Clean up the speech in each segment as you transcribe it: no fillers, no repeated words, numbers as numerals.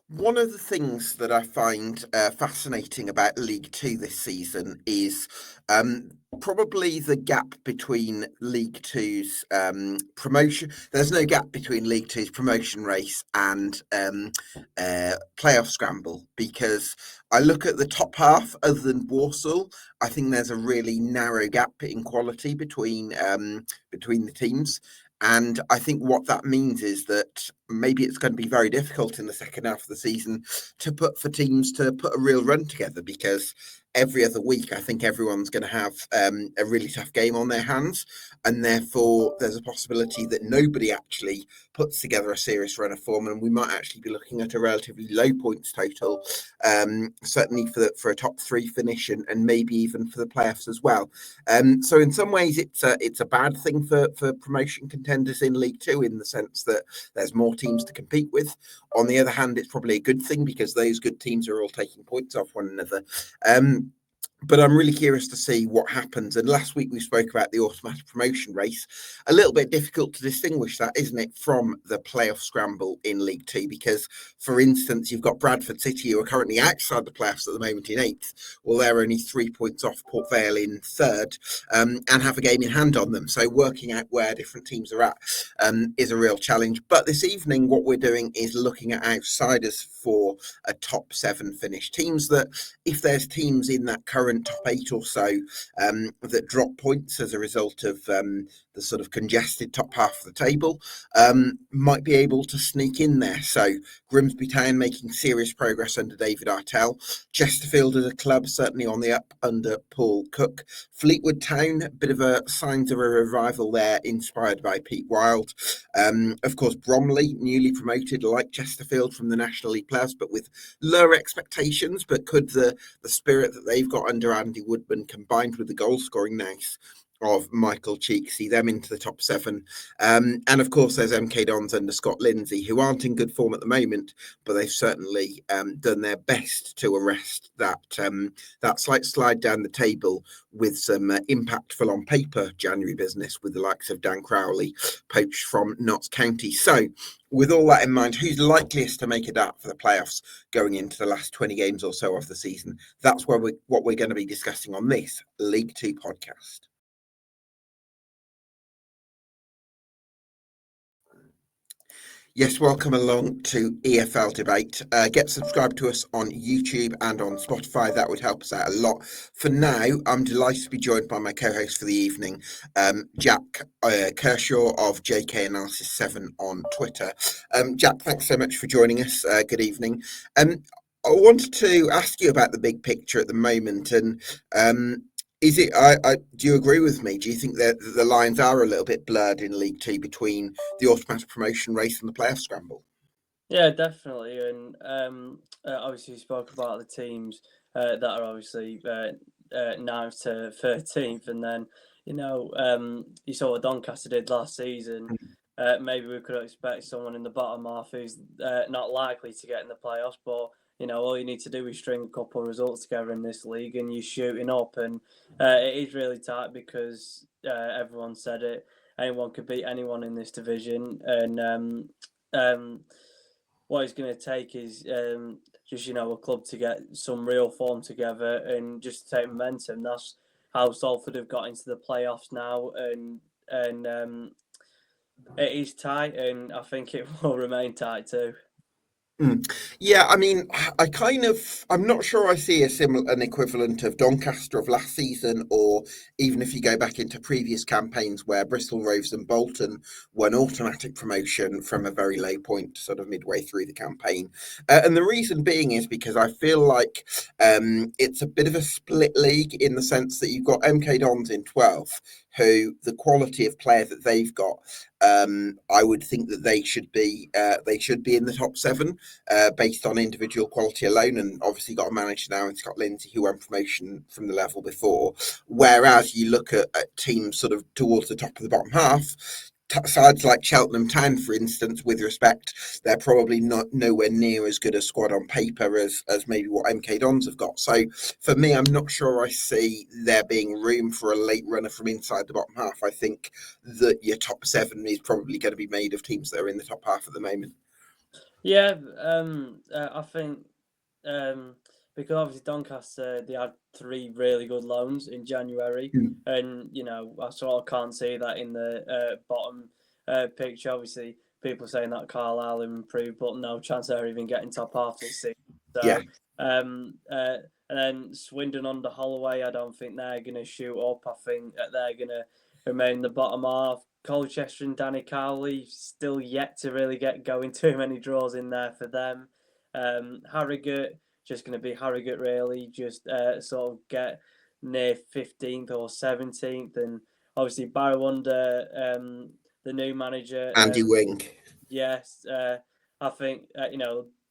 One of the things that I find fascinating about League Two this season is probably the gap between League Two's promotion. There's no gap between League Two's promotion race and playoff scramble, because I look at the top half, other than Walsall, I think there's a really narrow gap in quality between the teams. And I think what that means is that maybe it's going to be very difficult in the second half of the season for teams to put a real run together, because every other week I think everyone's going to have a really tough game on their hands, and therefore there's a possibility that nobody actually puts together a serious run of form, and we might actually be looking at a relatively low points total, certainly for a top three finish, and maybe even for the playoffs as well. So in some ways it's a bad thing for promotion contenders in League Two, in the sense that there's more teams to compete with. On the other hand, it's probably a good thing, because those good teams are all taking points off one another. But I'm really curious to see what happens. And last week we spoke about the automatic promotion race. A little bit difficult to distinguish that, isn't it, from the playoff scramble in League Two? Because, for instance, you've got Bradford City, who are currently outside the playoffs at the moment in eighth. Well, they're only 3 points off Port Vale in third, and have a game in hand on them. So working out where different teams are at is a real challenge. But this evening, what we're doing is looking at outsiders for a top seven finish. Teams that, if there's teams in that current top eight or so that drop points as a result of the sort of congested top half of the table, might be able to sneak in there. So Grimsby Town making serious progress under David Artell. Chesterfield as a club certainly on the up under Paul Cook. Fleetwood Town, a bit of signs of a revival there, inspired by Pete Wild. Of course, Bromley, newly promoted like Chesterfield from the National League playoffs, but with lower expectations. But could the spirit that they've got under Andy Woodman, combined with the goal scoring nous of Michael Cheek, see them into the top seven? And of course, there's MK Dons under Scott Lindsay, who aren't in good form at the moment, but they've certainly done their best to arrest that slight slide down the table with some impactful on paper January business, with the likes of Dan Crowley, poached from Notts County. So with all that in mind, who's likeliest to make it out for the playoffs going into the last 20 games or so of the season? That's what we're going to be discussing on this League Two podcast. Yes, welcome along to EFL Debate. Get subscribed to us on YouTube and on Spotify. That would help us out a lot. For now, I'm delighted to be joined by my co-host for the evening, Jack Kershaw of JK Analysis 7 on Twitter. Jack, thanks so much for joining us. Good evening. I wanted to ask you about the big picture at the moment, and is it? Do you agree with me? Do you think that the lines are a little bit blurred in League Two between the automatic promotion race and the playoff scramble? Yeah, definitely. And obviously, you spoke about the teams that are obviously 9th to 13th, and then you saw what Doncaster did last season. Maybe we could expect someone in the bottom half who's not likely to get in the playoffs, but all you need to do is string a couple of results together in this league, and you're shooting up. And it is really tight, because everyone said it. Anyone could beat anyone in this division, and what it's going to take is just a club to get some real form together and just take momentum. That's how Salford have got into the playoffs now, and it is tight, and I think it will remain tight too. Yeah, I mean, I'm not sure I see an equivalent of Doncaster of last season, or even if you go back into previous campaigns where Bristol Rovers and Bolton won automatic promotion from a very low point, sort of midway through the campaign. And the reason being is because I feel like it's a bit of a split league, in the sense that you've got MK Dons in 12th, who, the quality of player that they've got, I would think that they should be in the top seven, based on individual quality alone, and obviously got a manager now in Scott Lindsay, who won promotion from the level before. Whereas you look at teams sort of towards the top of the bottom half, sides like Cheltenham Town, for instance, with respect, they're probably not nowhere near as good a squad on paper as maybe what MK Dons have got. So for me, I'm not sure I see there being room for a late runner from inside the bottom half. I think that your top seven is probably going to be made of teams that are in the top half at the moment. Yeah, I think because obviously Doncaster they had 3 really good loans in January, Mm. and I sort of can't see that in the bottom picture. Obviously, people saying that Carlisle have improved, but no chance they're even getting top half this season. Yeah, So, and then Swindon under Holloway, I don't think they're going to shoot up. I think they're going to remain the bottom half. Colchester and Danny Cowley still yet to really get going. Too many draws in there for them. Harrogate just going to be Harrogate really. Just sort of get near 15th or 17th, and obviously Barrow under the new manager. Andy Wing. Yes, I think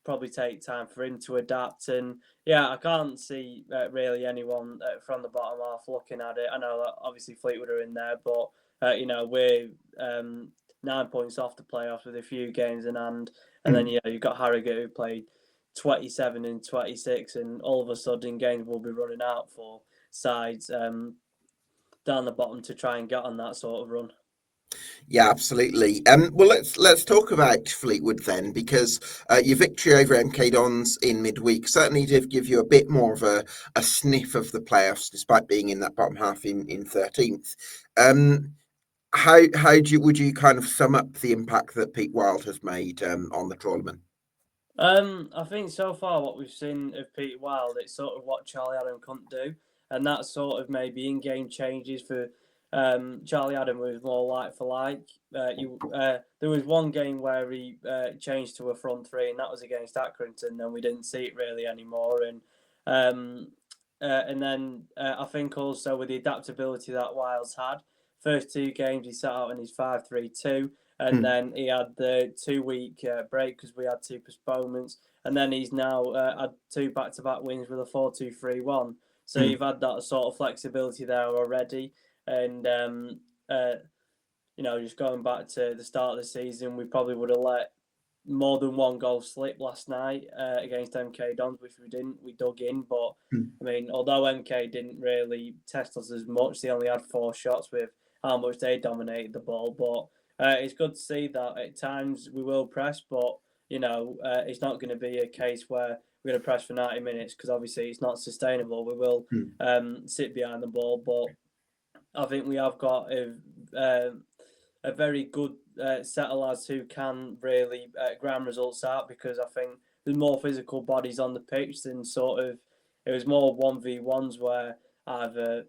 probably take time for him to adapt, and yeah, I can't see really anyone from the bottom half looking at it. I know that obviously Fleetwood are in there, but we're 9 points off the playoffs with a few games in hand, and then you've got Harrogate who played 27 and 26, and all of a sudden games will be running out for sides down the bottom to try and get on that sort of run. Yeah, absolutely. Well, let's talk about Fleetwood then, because your victory over MK Dons in midweek certainly did give you a bit more of a sniff of the playoffs, despite being in that bottom half in 13th. Would you kind of sum up the impact that Pete Wild has made on the tournament? I think so far what we've seen of Peter Wild, it's sort of what Charlie Adam couldn't do, and that sort of maybe in-game changes for Charlie Adam was more like for like. There was one game where he changed to a front three, and that was against Accrington, and we didn't see it really anymore. And then I think also with the adaptability that Wild's had, first 2 games he sat out in his 5-3-2. And then he had the 2-week break because we had 2 postponements, and then he's now had 2 back-to-back wins with a 4-2-3-1. So you've had that sort of flexibility there already, and just going back to the start of the season, we probably would have let more than one goal slip last night against MK Dons, which we didn't. We dug in, but I mean, although MK didn't really test us as much, they only had 4 shots with how much they dominated the ball, but. It's good to see that at times we will press, but it's not going to be a case where we're going to press for 90 minutes because obviously it's not sustainable. We will sit behind the ball, but I think we have got a very good set of lads who can really grind results out because I think there's more physical bodies on the pitch than it was more 1v1s where either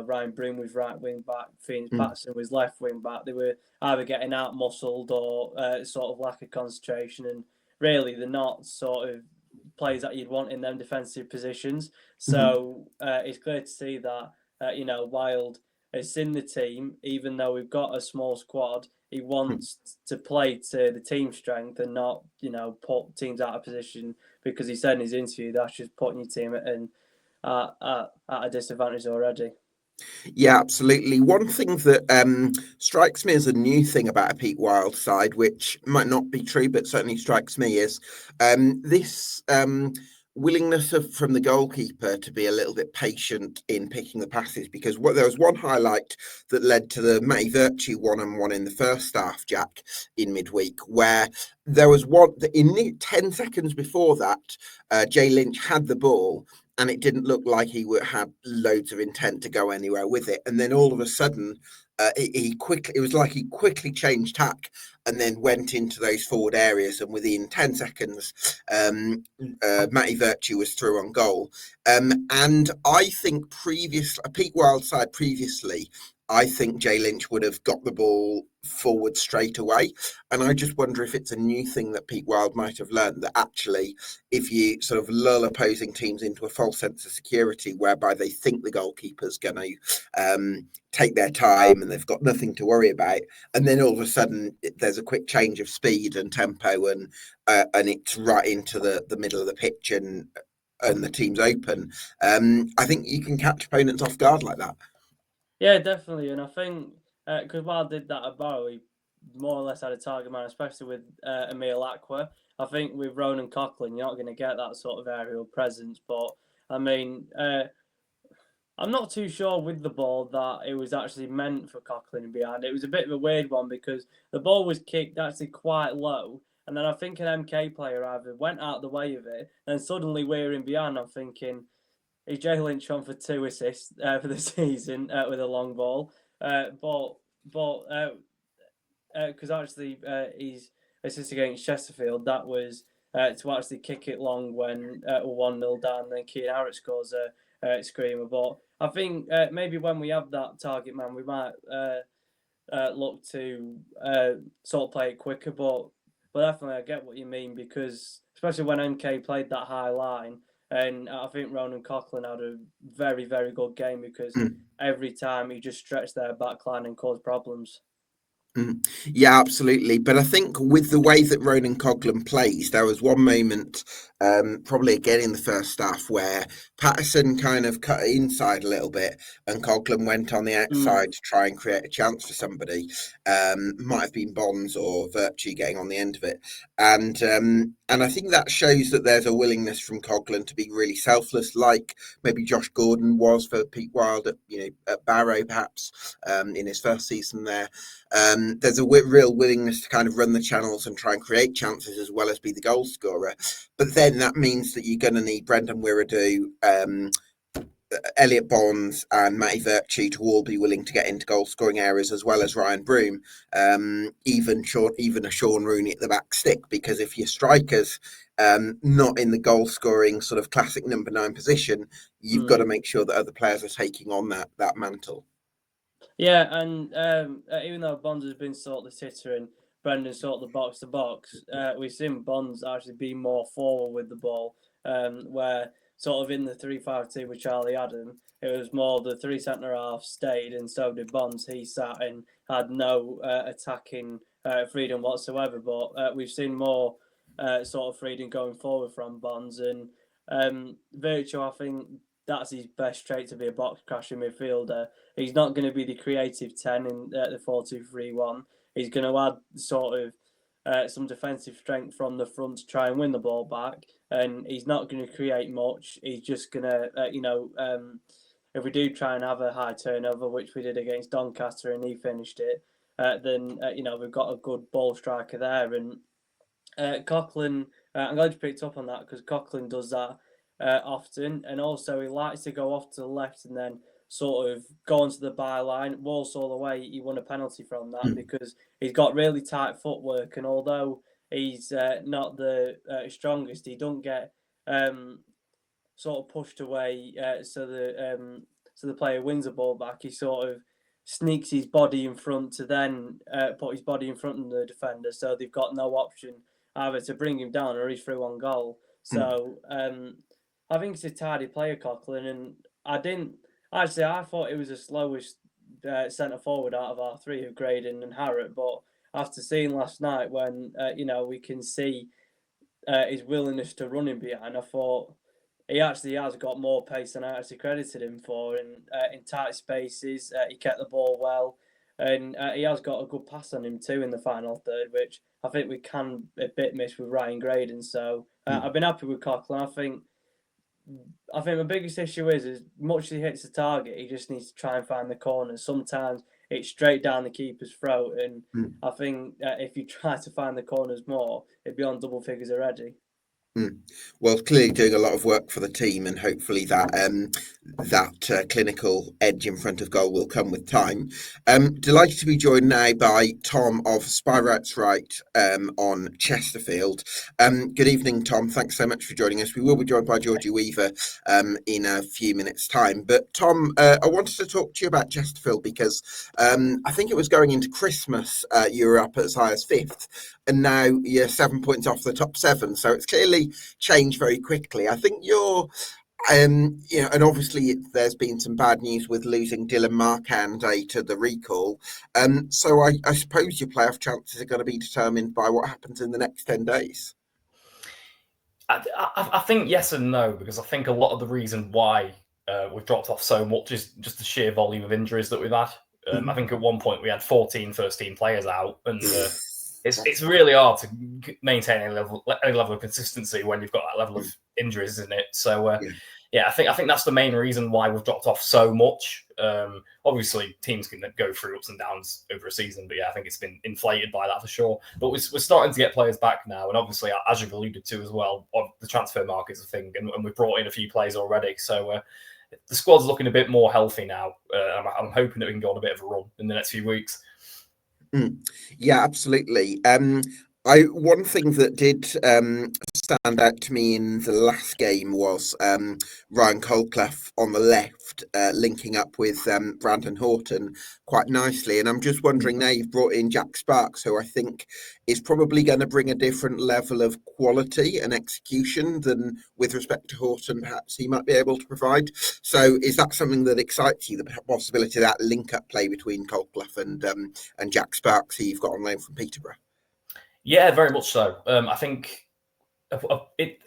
Ryan Broom was right wing back, Phoenix Patterson was left wing back. They were either getting out muscled or sort of lack of concentration, and really they're not sort of players that you'd want in them defensive positions. So it's clear to see that Wild has seen the team, even though we've got a small squad. He wants to play to the team strength and not put teams out of position because he said in his interview that's just putting your team at a disadvantage already. Yeah, absolutely. One thing that strikes me as a new thing about a Pete Wild side, which might not be true, but certainly strikes me, is this willingness from the goalkeeper to be a little bit patient in picking the passes. Because there was one highlight that led to the Matty Virtue 1-on-1 in the first half, Jack, in midweek, where there was one in 10 seconds before that, Jay Lynch had the ball. And it didn't look like he had loads of intent to go anywhere with it. And then all of a sudden, it was like he quickly changed tack and then went into those forward areas. And within 10 seconds, Matty Virtue was through on goal. And I think Pete Wild side previously, I think Jay Lynch would have got the ball forward straight away. And I just wonder if it's a new thing that Pete Wild might have learned, that actually, if you sort of lull opposing teams into a false sense of security, whereby they think the goalkeeper's going to take their time and they've got nothing to worry about, and then all of a sudden there's a quick change of speed and tempo, and it's right into the middle of the pitch, and the team's open. I think you can catch opponents off guard like that. Yeah, definitely, and I think because Wild did that at Barrow, he more or less had a target man, especially with Emil Aqua. I think with Ronan Coughlin, you're not going to get that sort of aerial presence. But I mean, I'm not too sure with the ball that it was actually meant for Coughlin behind. It was a bit of a weird one because the ball was kicked actually quite low, And then I think an MK player either went out the way of it, and suddenly we're in behind. I'm thinking, is Jay Lynch on for 2 assists for the season with a long ball? Because actually he's assist against Chesterfield. That was to actually kick it long when we're 1-0 down, and then Keane Harrott scores a screamer. But I think maybe when we have that target man, we might look to sort of play it quicker. But definitely, I get what you mean, because especially when MK played that high line, and I think Ronan Coughlin had a very, very good game, because every time he just stretched their back line and caused problems. Yeah, absolutely. But I think with the way that Ronan Coughlin plays, there was one moment, probably again in the first half, where Patterson kind of cut inside a little bit and Coughlin went on the outside to try and create a chance for somebody. Might have been Bonds or Virtue getting on the end of it. And I think that shows that there's a willingness from Coughlin to be really selfless, like maybe Josh Gordon was for Pete Wild at Barrow, perhaps, in his first season there. There's a real willingness to kind of run the channels and try and create chances as well as be the goal scorer. But then that means that you're going to need Brendan Wiradu, Elliot Bonds and Matty Virtue to all be willing to get into goal scoring areas, as well as Ryan Broom, even a Sean Rooney at the back stick, because if your strikers not in the goal scoring sort of classic number 9 position, you've got to make sure that other players are taking on that mantle. Yeah, and even though Bonds has been sort of the sitter and Brendan sort of the box to box, we've seen Bonds actually be more forward with the ball, where sort of in the 3-5-2 with Charlie Adam, it was more the 3 centre halves stayed, and so did Bonds. He sat and had no attacking freedom whatsoever. But we've seen more sort of freedom going forward from Bonds, and Virtue, I think that's his best trait, to be a box crashing midfielder. He's not going to be the creative 10 in the 4-2-3-1. He's going to add sort of some defensive strength from the front to try and win the ball back. And he's not going to create much. He's just going to, if we do try and have a high turnover, which we did against Doncaster and he finished it, then, we've got a good ball striker there. And Coughlin, I'm glad you picked up on that, because Coughlin does that often. And also he likes to go off to the left and then sort of go onto the byline. Walsall away, he won a penalty from that because he's got really tight footwork, and although he's not the strongest, he don't get sort of pushed away so the player wins the ball back. He sort of sneaks his body in front to then put his body in front of the defender, so they've got no option either to bring him down or he's through on goal. So I think it's a tidy player, Coughlin, and I thought it was the slowest centre forward out of our 3 of Graydon and Harrott, but after seeing last night when we can see his willingness to run in behind, I thought he actually has got more pace than I actually credited him for. In tight spaces, he kept the ball well, and he has got a good pass on him too in the final third, which I think we can a bit miss with Ryan Graydon. So I've been happy with Coughlin. I think the biggest issue is as much as he hits the target, he just needs to try and find the corners. Sometimes it's straight down the keeper's throat, and I think if you try to find the corners more, it'd be on double figures already. Well, clearly doing a lot of work for the team, and hopefully that clinical edge in front of goal will come with time. Delighted to be joined now by Tom of Spireites Write on Chesterfield. Good evening, Tom. Thanks so much for joining us. We will be joined by Georgie Weaver in a few minutes' time. But Tom, I wanted to talk to you about Chesterfield because I think it was going into Christmas you were up as high as 5th, and now you're 7 points off the top 7. So it's clearly changed very quickly. I think you're, and obviously there's been some bad news with losing Dylan Markande to the recall. So I suppose your playoff chances are going to be determined by what happens in the next 10 days. I think yes and no, because I think a lot of the reason why we've dropped off so much is just the sheer volume of injuries that we've had. I think at one point we had 14 first-team players out, and it's really hard to maintain any level of consistency when you've got that level of injuries, isn't it? So yeah, I think that's the main reason why we've dropped off so much. Obviously, teams can go through ups and downs over a season, but yeah, I think it's been inflated by that for sure. But we're starting to get players back now, and obviously, as you've alluded to as well, the transfer market's a thing, and we've brought in a few players already. So the squad's looking a bit more healthy now. I'm hoping that we can go on a bit of a run in the next few weeks. Yeah, absolutely. One thing that did stand out to me in the last game was Ryan Colclough on the left, linking up with Brandon Horton quite nicely. And I'm just wondering, now you've brought in Jack Sparks, who I think is probably going to bring a different level of quality and execution than with respect to Horton, perhaps he might be able to provide. So is that something that excites you, the possibility of that link-up play between Colclough and Jack Sparks, who you've got on loan from Peterborough? Yeah, very much so. I think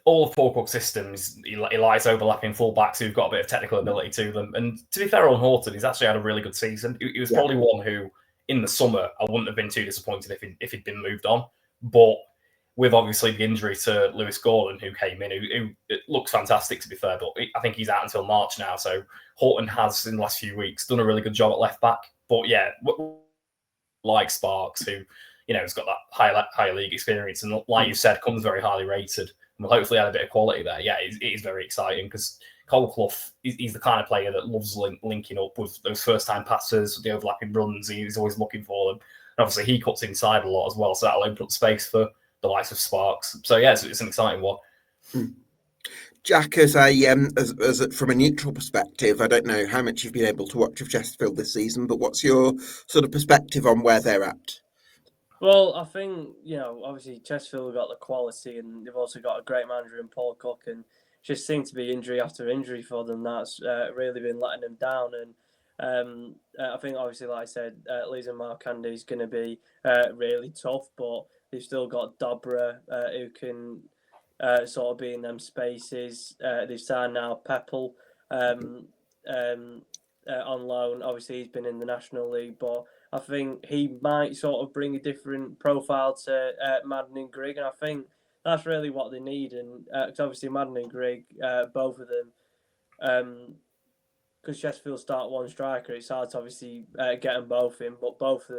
all the four-cook systems, it lies overlapping full-backs who've got a bit of technical ability to them. And to be fair on Horton, he's actually had a really good season. He was probably one who, in the summer, I wouldn't have been too disappointed if he'd been moved on. But with obviously the injury to Lewis Gordon, who came in, who it looks fantastic to be fair, but I think he's out until March now. So Horton has, in the last few weeks, done a really good job at left-back. But yeah, like Sparks, who has got that higher league experience, and like you said, comes very highly rated, and will hopefully add a bit of quality there. Yeah, it is very exciting because Colclough, he's the kind of player that loves linking up with those first-time passes, the overlapping runs. He's always looking for them, and obviously he cuts inside a lot as well, so that'll open up space for the likes of Sparks. So yeah, it's an exciting one. Jack, from a neutral perspective, I don't know how much you've been able to watch of Chesterfield this season, but what's your sort of perspective on where they're at? Well, I think, obviously Chesterfield have got the quality, and they've also got a great manager in Paul Cook, and just seems to be injury after injury for them. That's really been letting them down. And I think, obviously, like I said, Leeds and Markandy is going to be really tough, but they've still got Dobra who can sort of be in them spaces. They've signed now Peppel on loan. Obviously, he's been in the National League, but I think he might sort of bring a different profile to Madden and Grigg, and I think that's really what they need. And cause obviously, Madden and Grigg, both of them, because Chesterfield start one striker, it's hard to obviously get them both in, but both of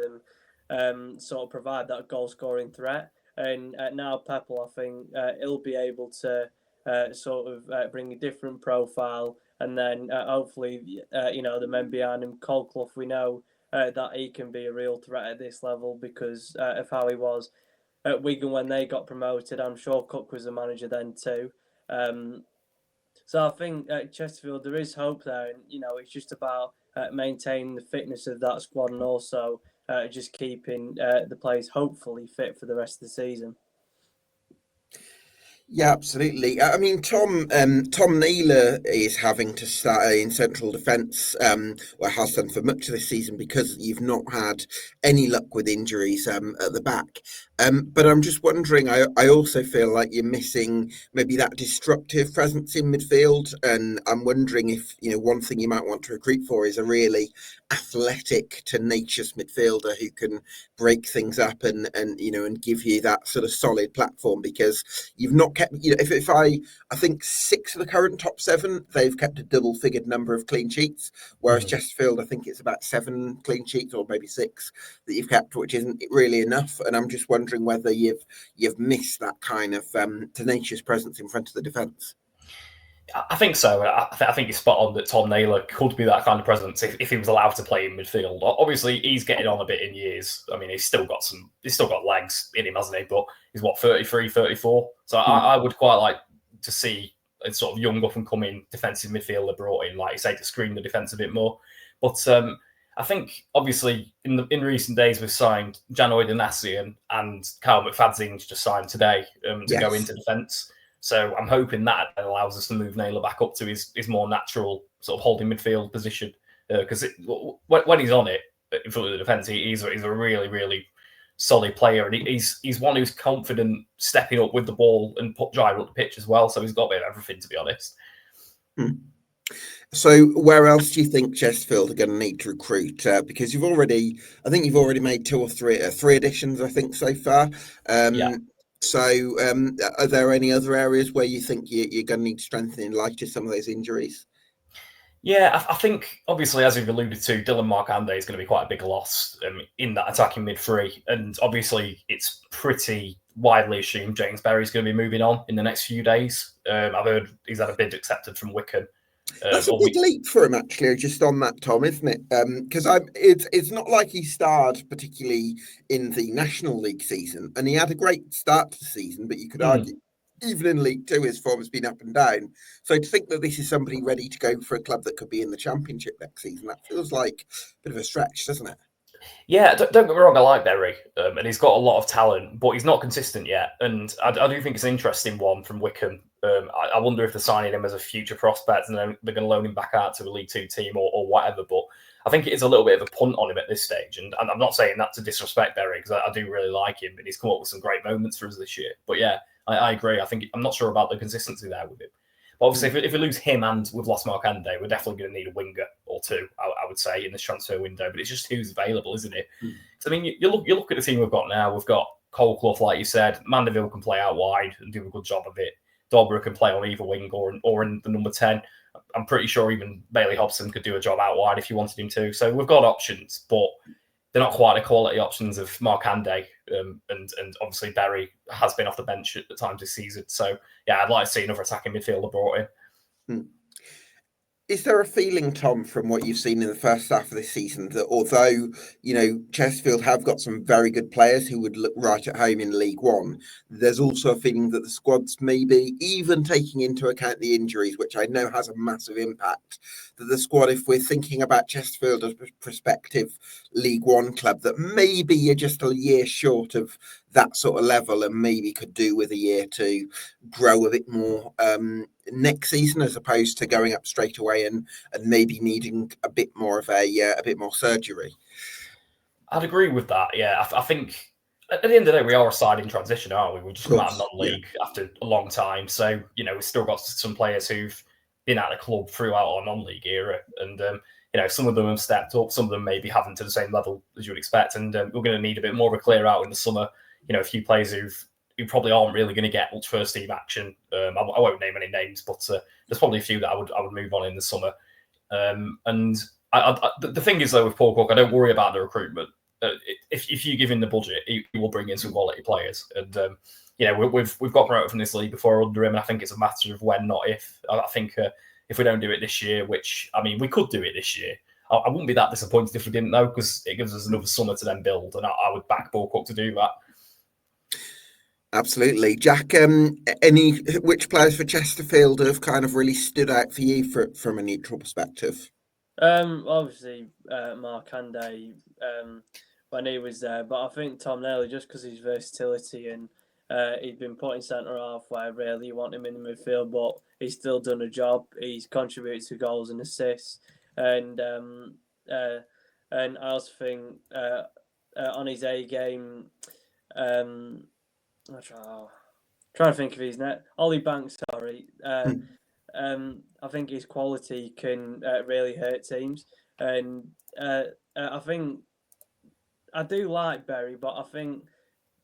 them sort of provide that goal scoring threat. And now Peppel, I think he'll be able to sort of bring a different profile, and then hopefully, the men behind him, Colclough, we know that he can be a real threat at this level because of how he was at Wigan when they got promoted. I'm sure Cook was the manager then too. So I think at Chesterfield there is hope there, and it's just about maintaining the fitness of that squad, and also just keeping the players hopefully fit for the rest of the season. Yeah, absolutely. I mean, Tom Naylor is having to start in central defence, or has done for much of this season, because you've not had any luck with injuries at the back. But I'm just wondering, I also feel like you're missing maybe that destructive presence in midfield, and I'm wondering if, one thing you might want to recruit for is a really athletic, tenacious midfielder who can break things up and give you that sort of solid platform, because you've not kept, if I think 6 of the current top 7, they've kept a double-figured number of clean sheets, whereas Chesterfield, I think it's about 7 clean sheets or maybe 6 that you've kept, which isn't really enough. And I'm just wondering whether you've missed that kind of tenacious presence in front of the defence. I think so. I think you're spot on that Tom Naylor could be that kind of presence if he was allowed to play in midfield. Obviously, he's getting on a bit in years. I mean, he's still got legs in him, hasn't he? But he's 33, 34. So I would quite like to see a sort of young up and coming defensive midfielder brought in, like you say, to screen the defence a bit more. But I think obviously in recent days we've signed Janoy Danassian and Kyle McFadzean's just signed today to go into defence. So I'm hoping that allows us to move Naylor back up to his more natural sort of holding midfield position, because when he's on it in front of the defence, he's a really, really solid player, and he's one who's confident stepping up with the ball and driving up the pitch as well. So he's got a bit of everything, to be honest. So where else do you think Chesterfield are going to need to recruit? Because I think you've already made 2 or 3 additions, I think, so far. So, are there any other areas where you think you're going to need to strengthen in light of some of those injuries? Yeah, I think, obviously, as we've alluded to, Dylan Markande is going to be quite a big loss in that attacking mid three. And obviously, it's pretty widely assumed James Berry's going to be moving on in the next few days. I've heard he's had a bid accepted from Wycombe. That's a big leap for him, actually, just on that, Tom, isn't it? Because it's not like he starred particularly in the National League season, and he had a great start to the season, but you could argue, even in League Two, his form has been up and down. So to think that this is somebody ready to go for a club that could be in the Championship next season, that feels like a bit of a stretch, doesn't it? Yeah, don't get me wrong, I like Berry, and he's got a lot of talent, but he's not consistent yet. And I do think it's an interesting one from Wycombe. I wonder if they're signing him as a future prospect and then they're going to loan him back out to a League Two team or whatever. But I think it is a little bit of a punt on him at this stage. And I'm not saying that to disrespect Berry, because I do really like him, and he's come up with some great moments for us this year. But yeah, I agree. I'm not sure about the consistency there with him. But obviously, if we lose him and we've lost Markande, we're definitely going to need a winger or two, I would say, in this transfer window. But it's just who's available, isn't it? So, I mean, you look at the team we've got now. We've got Cole Clough, like you said. Mandeville can play out wide and do a good job of it. Dobra can play on either wing or in the number 10. I'm pretty sure even Bailey Hobson could do a job out wide if you wanted him to. So we've got options, but they're not quite the quality options of Markande. And obviously Berry has been off the bench at the times this season. So, yeah, I'd like to see another attacking midfielder brought in. Is there a feeling, Tom, from what you've seen in the first half of this season, that although, Chesterfield have got some very good players who would look right at home in League One, there's also a feeling that the squad's maybe, even taking into account the injuries, which I know has a massive impact, that the squad, if we're thinking about Chesterfield as a prospective League One club, that maybe you're just a year short of that sort of level and maybe could do with a year to grow a bit more next season, as opposed to going up straight away and maybe needing a bit more of a bit more surgery. I'd agree with that. Yeah, I think at the end of the day, we are a side in transition, aren't we? We've just come out of non-league after a long time, so we've still got some players who've been at the club throughout our non-league era, and some of them have stepped up, some of them maybe haven't to the same level as you would expect, and we're going to need a bit more of a clear out in the summer. A few players who probably aren't really going to get much first team action. I won't name any names, but there's probably a few that I would move on in the summer. And the thing is, though, with Paul Cook, I don't worry about the recruitment. If you give him the budget, he will bring in some quality players. And we've got promoted from this league before under him, and I think it's a matter of when, not if. I think if we don't do it this year, which we could do it this year, I wouldn't be that disappointed if we didn't, though, because it gives us another summer to then build, and I would back Paul Cook to do that. Absolutely. Jack, which players for Chesterfield have kind of really stood out for you from a neutral perspective? Obviously, Markande, when he was there, but I think Tom Naylor, just because his versatility and he's been put in centre half where really you want him in the midfield, but he's still done a job. He's contributed to goals and assists, and I also think on his A game, I'm trying to think of his net. Ollie Banks, sorry. I think his quality can really hurt teams, and I think I do like Berry, but I think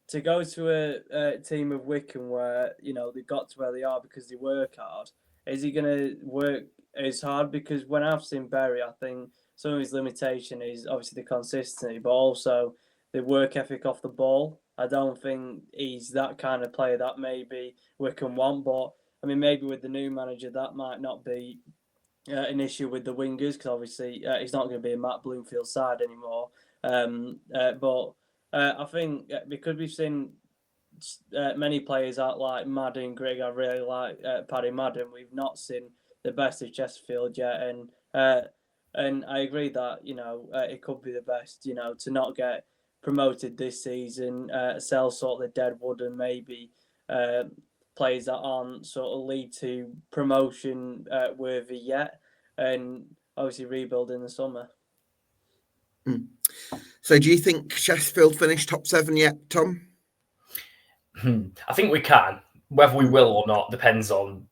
to go to a team of Wycombe where they got to where they are because they work hard, is he going to work as hard? Because when I've seen Berry, I think some of his limitation is obviously the consistency, but also the work ethic off the ball. I don't think he's that kind of player that maybe Wycombe want, but maybe with the new manager that might not be an issue with the wingers, because obviously he's not going to be a Matt Bloomfield side anymore. But I think because we've seen many players out like Madden, Greg, I really like Paddy Madden. We've not seen the best of Chesterfield yet, and I agree that it could be the best. To not get promoted this season, sell sort of the dead wood, and maybe players that aren't sort of League Two promotion worthy yet, and obviously rebuild in the summer. So do you think Chesterfield finished top 7 yet, Tom? I think we can. Whether we will or not depends on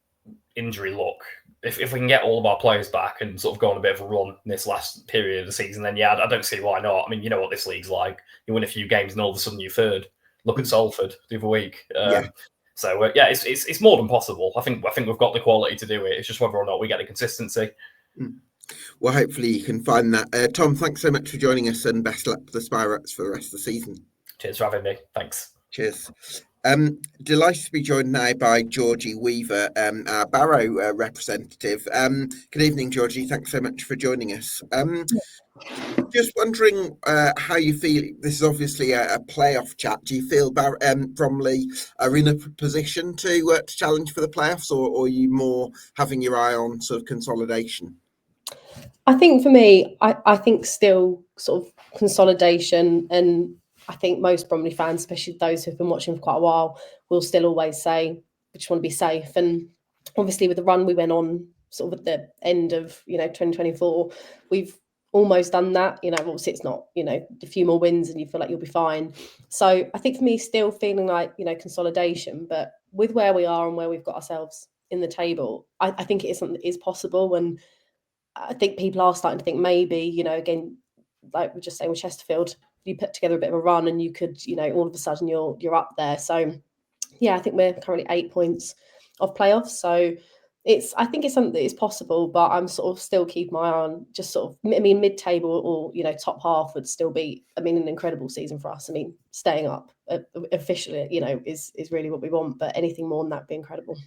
injury luck. If we can get all of our players back and sort of go on a bit of a run in this last period of the season, then I don't see why not. You know what this league's like. You win a few games and all of a sudden you're third. look at Salford the other week. Yeah. So it's more than possible. I think we've got the quality to do it. It's just whether or not we get the consistency. Well, hopefully you can find that. Tom, thanks so much for joining us, and best luck to the Spireites for the rest of the season. Cheers for having me. Thanks. Cheers. Delighted to be joined now by Georgie Weaver, our Barrow representative. Good evening, Georgie. Thanks so much for joining us. Just wondering how you feel. This is obviously a playoff chat. Do you feel Bromley are in a position to challenge for the playoffs, or are you more having your eye on sort of consolidation? I think for me, I think still sort of consolidation, and I think most Bromley fans, especially those who've been watching for quite a while, will still always say we just want to be safe. And obviously with the run we went on sort of at the end of 2024, we've almost done that. Obviously it's not a few more wins and you feel like you'll be fine. So I think for me, still feeling like consolidation, but with where we are and where we've got ourselves in the table, I think it is something that is possible. And I think people are starting to think maybe, again, like we're just saying with Chesterfield, you put together a bit of a run and you could, all of a sudden you're up there. So yeah, I think we're currently 8 points off playoffs. So I think it's something that is possible, but I'm sort of still keeping my eye on just sort of, mid-table or, top half would still be, an incredible season for us. Staying up officially, is really what we want, but anything more than that would be incredible.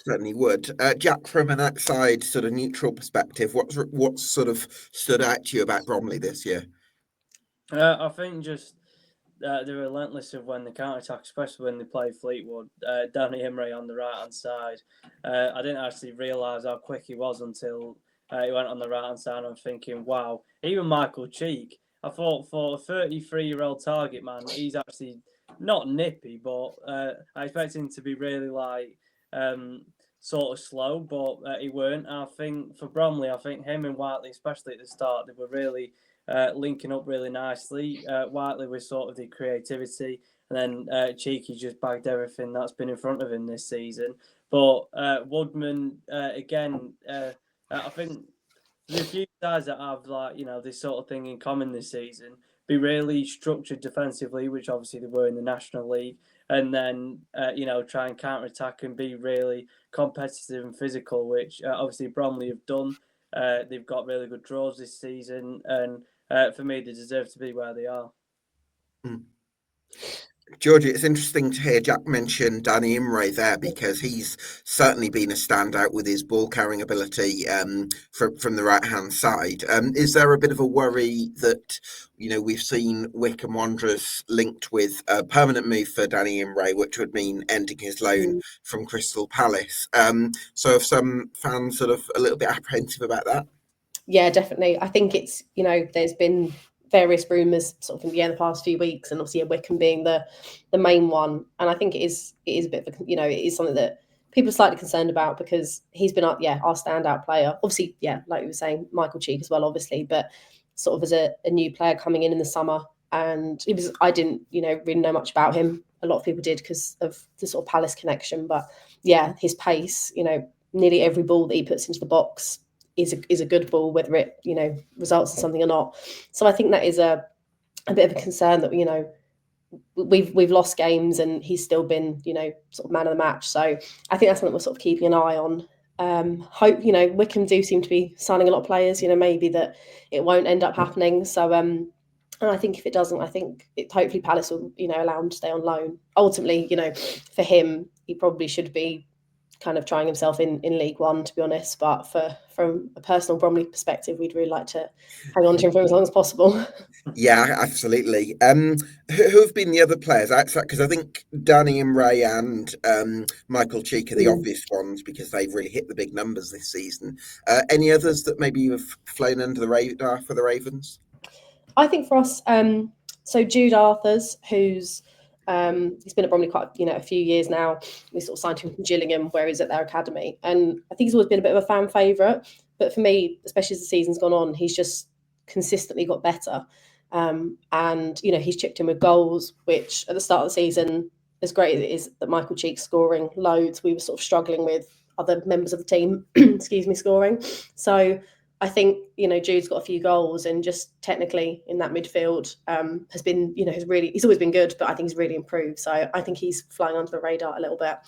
Certainly would. Jack, from an outside sort of neutral perspective, what's sort of stood out to you about Bromley this year? I think just the relentless of when they counter-attack, especially when they play Fleetwood. Danny Imre on the right-hand side. I didn't actually realise how quick he was until he went on the right-hand side. I'm thinking, wow, even Michael Cheek. I thought for a 33-year-old target man, he's actually not nippy, but I expect him to be really sort of slow, but he weren't. I think for Bromley, I think him and Whiteley, especially at the start, they were really linking up really nicely. Whiteley with sort of the creativity, and then Cheeky just bagged everything that's been in front of him this season. But Woodman, again, I think there's a few guys that have this sort of thing in common this season. Be really structured defensively, which obviously they were in the National League, and then try and counter attack and be really competitive and physical, which obviously Bromley have done. They've got really good draws this season, and for me, they deserve to be where they are. Georgie, it's interesting to hear Jack mention Danny Imre there, because he's certainly been a standout with his ball carrying ability from the right hand side. Is there a bit of a worry that we've seen Wycombe Wanderers linked with a permanent move for Danny Imre, which would mean ending his loan from Crystal Palace? So have some fans sort of a little bit apprehensive about that? Yeah, definitely. I think it's there's been various rumours sort of in the past few weeks, and obviously Wycombe being the main one. And I think it is a bit of a, it is something that people are slightly concerned about, because he's been our standout player. Obviously, like we were saying, Michael Cheek as well, obviously, but sort of as a new player coming in the summer. And I didn't really know much about him. A lot of people did because of the sort of Palace connection. But yeah, his pace, nearly every ball that he puts into the box is a good ball, whether it results in something or not. So I think that is a bit of a concern that we've lost games and he's still been sort of man of the match. So I think that's something we're sort of keeping an eye on. Hope Wycombe do seem to be signing a lot of players. Maybe that it won't end up happening. So and I think if it doesn't, I think hopefully Palace will allow him to stay on loan. Ultimately, for him, he probably should be kind of trying himself in League One, to be honest. But from a personal Bromley perspective, we'd really like to hang on to him for as long as possible. Yeah, absolutely. Who have been the other players outside? Because I think Danny Imre and Michael Cheek are the obvious ones, because they've really hit the big numbers this season. Any others that maybe have flown under the radar for the Ravens? I think for us, so Jude Arthurs, who's he's been at Bromley quite a few years now. We sort of signed him from Gillingham, where he's at their academy, and I think he's always been a bit of a fan favourite. But for me, especially as the season's gone on, he's just consistently got better. And he's chipped in with goals, which at the start of the season, as great as it is that Michael Cheek's scoring loads, we were sort of struggling with other members of the team, scoring. So I think, Jude's got a few goals, and just technically in that midfield has been, he's always been good, but I think he's really improved. So I think he's flying under the radar a little bit.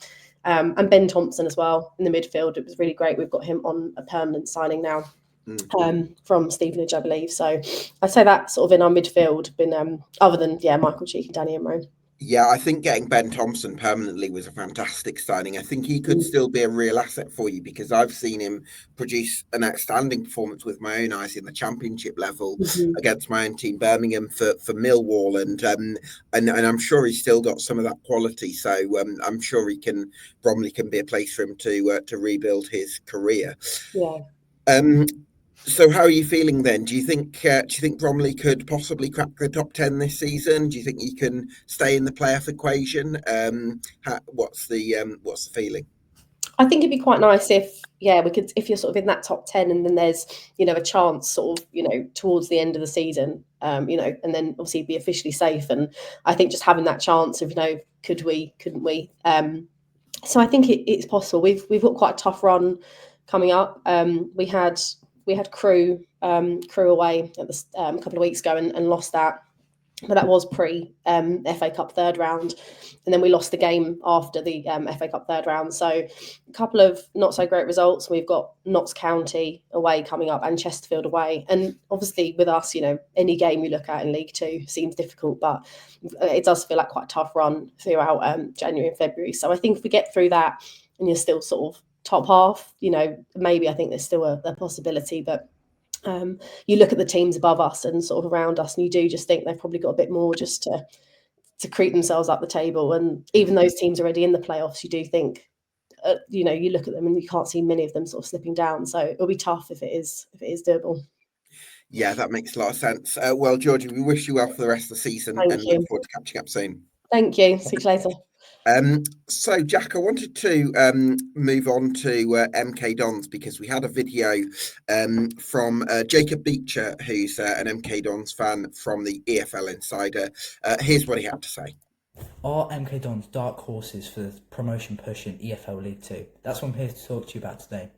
And Ben Thompson as well in the midfield. It was really great. We've got him on a permanent signing now from Stevenage, I believe. So I'd say that sort of in our midfield been, other than, Michael Cheek and Danny Imro. Yeah, I think getting Ben Thompson permanently was a fantastic signing. I think he could still be a real asset for you, because I've seen him produce an outstanding performance with my own eyes in the Championship level against my own team, Birmingham, for Millwall, and I'm sure he's still got some of that quality. So I'm sure Bromley can be a place for him to rebuild his career. Yeah. So how are you feeling then? Do you think Bromley could possibly crack the top 10 this season? Do you think he can stay in the playoff equation? What's the feeling? I think it'd be quite nice if you're sort of in that top 10, and then there's, a chance sort of, towards the end of the season, and then obviously be officially safe. And I think just having that chance of, could we, couldn't we? So I think it's possible. We've got quite a tough run coming up. We had Crewe away at a couple of weeks ago and lost that, but that was pre FA Cup third round, and then we lost the game after the FA Cup third round. So a couple of not so great results. We've got Notts County away coming up and Chesterfield away, and obviously with us, any game you look at in League Two seems difficult, but it does feel like quite a tough run throughout January and February. So I think if we get through that and you're still sort of top half, maybe I think there's still a possibility. But you look at the teams above us and sort of around us, and you do just think they've probably got a bit more just to creep themselves up the table. And even those teams already in the playoffs, you do think, you look at them and you can't see many of them sort of slipping down. So it'll be tough if it is doable. Yeah, that makes a lot of sense. Well, Georgie, we wish you well for the rest of the season. Thank and you. Look forward to catching up soon. Thank you. See you later. So, Jack, I wanted to move on to MK Dons, because we had a video from Jacob Beecher, who's an MK Dons fan from the EFL Insider. Here's what he had to say. Are MK Dons dark horses for the promotion push in EFL League 2? That's what I'm here to talk to you about today.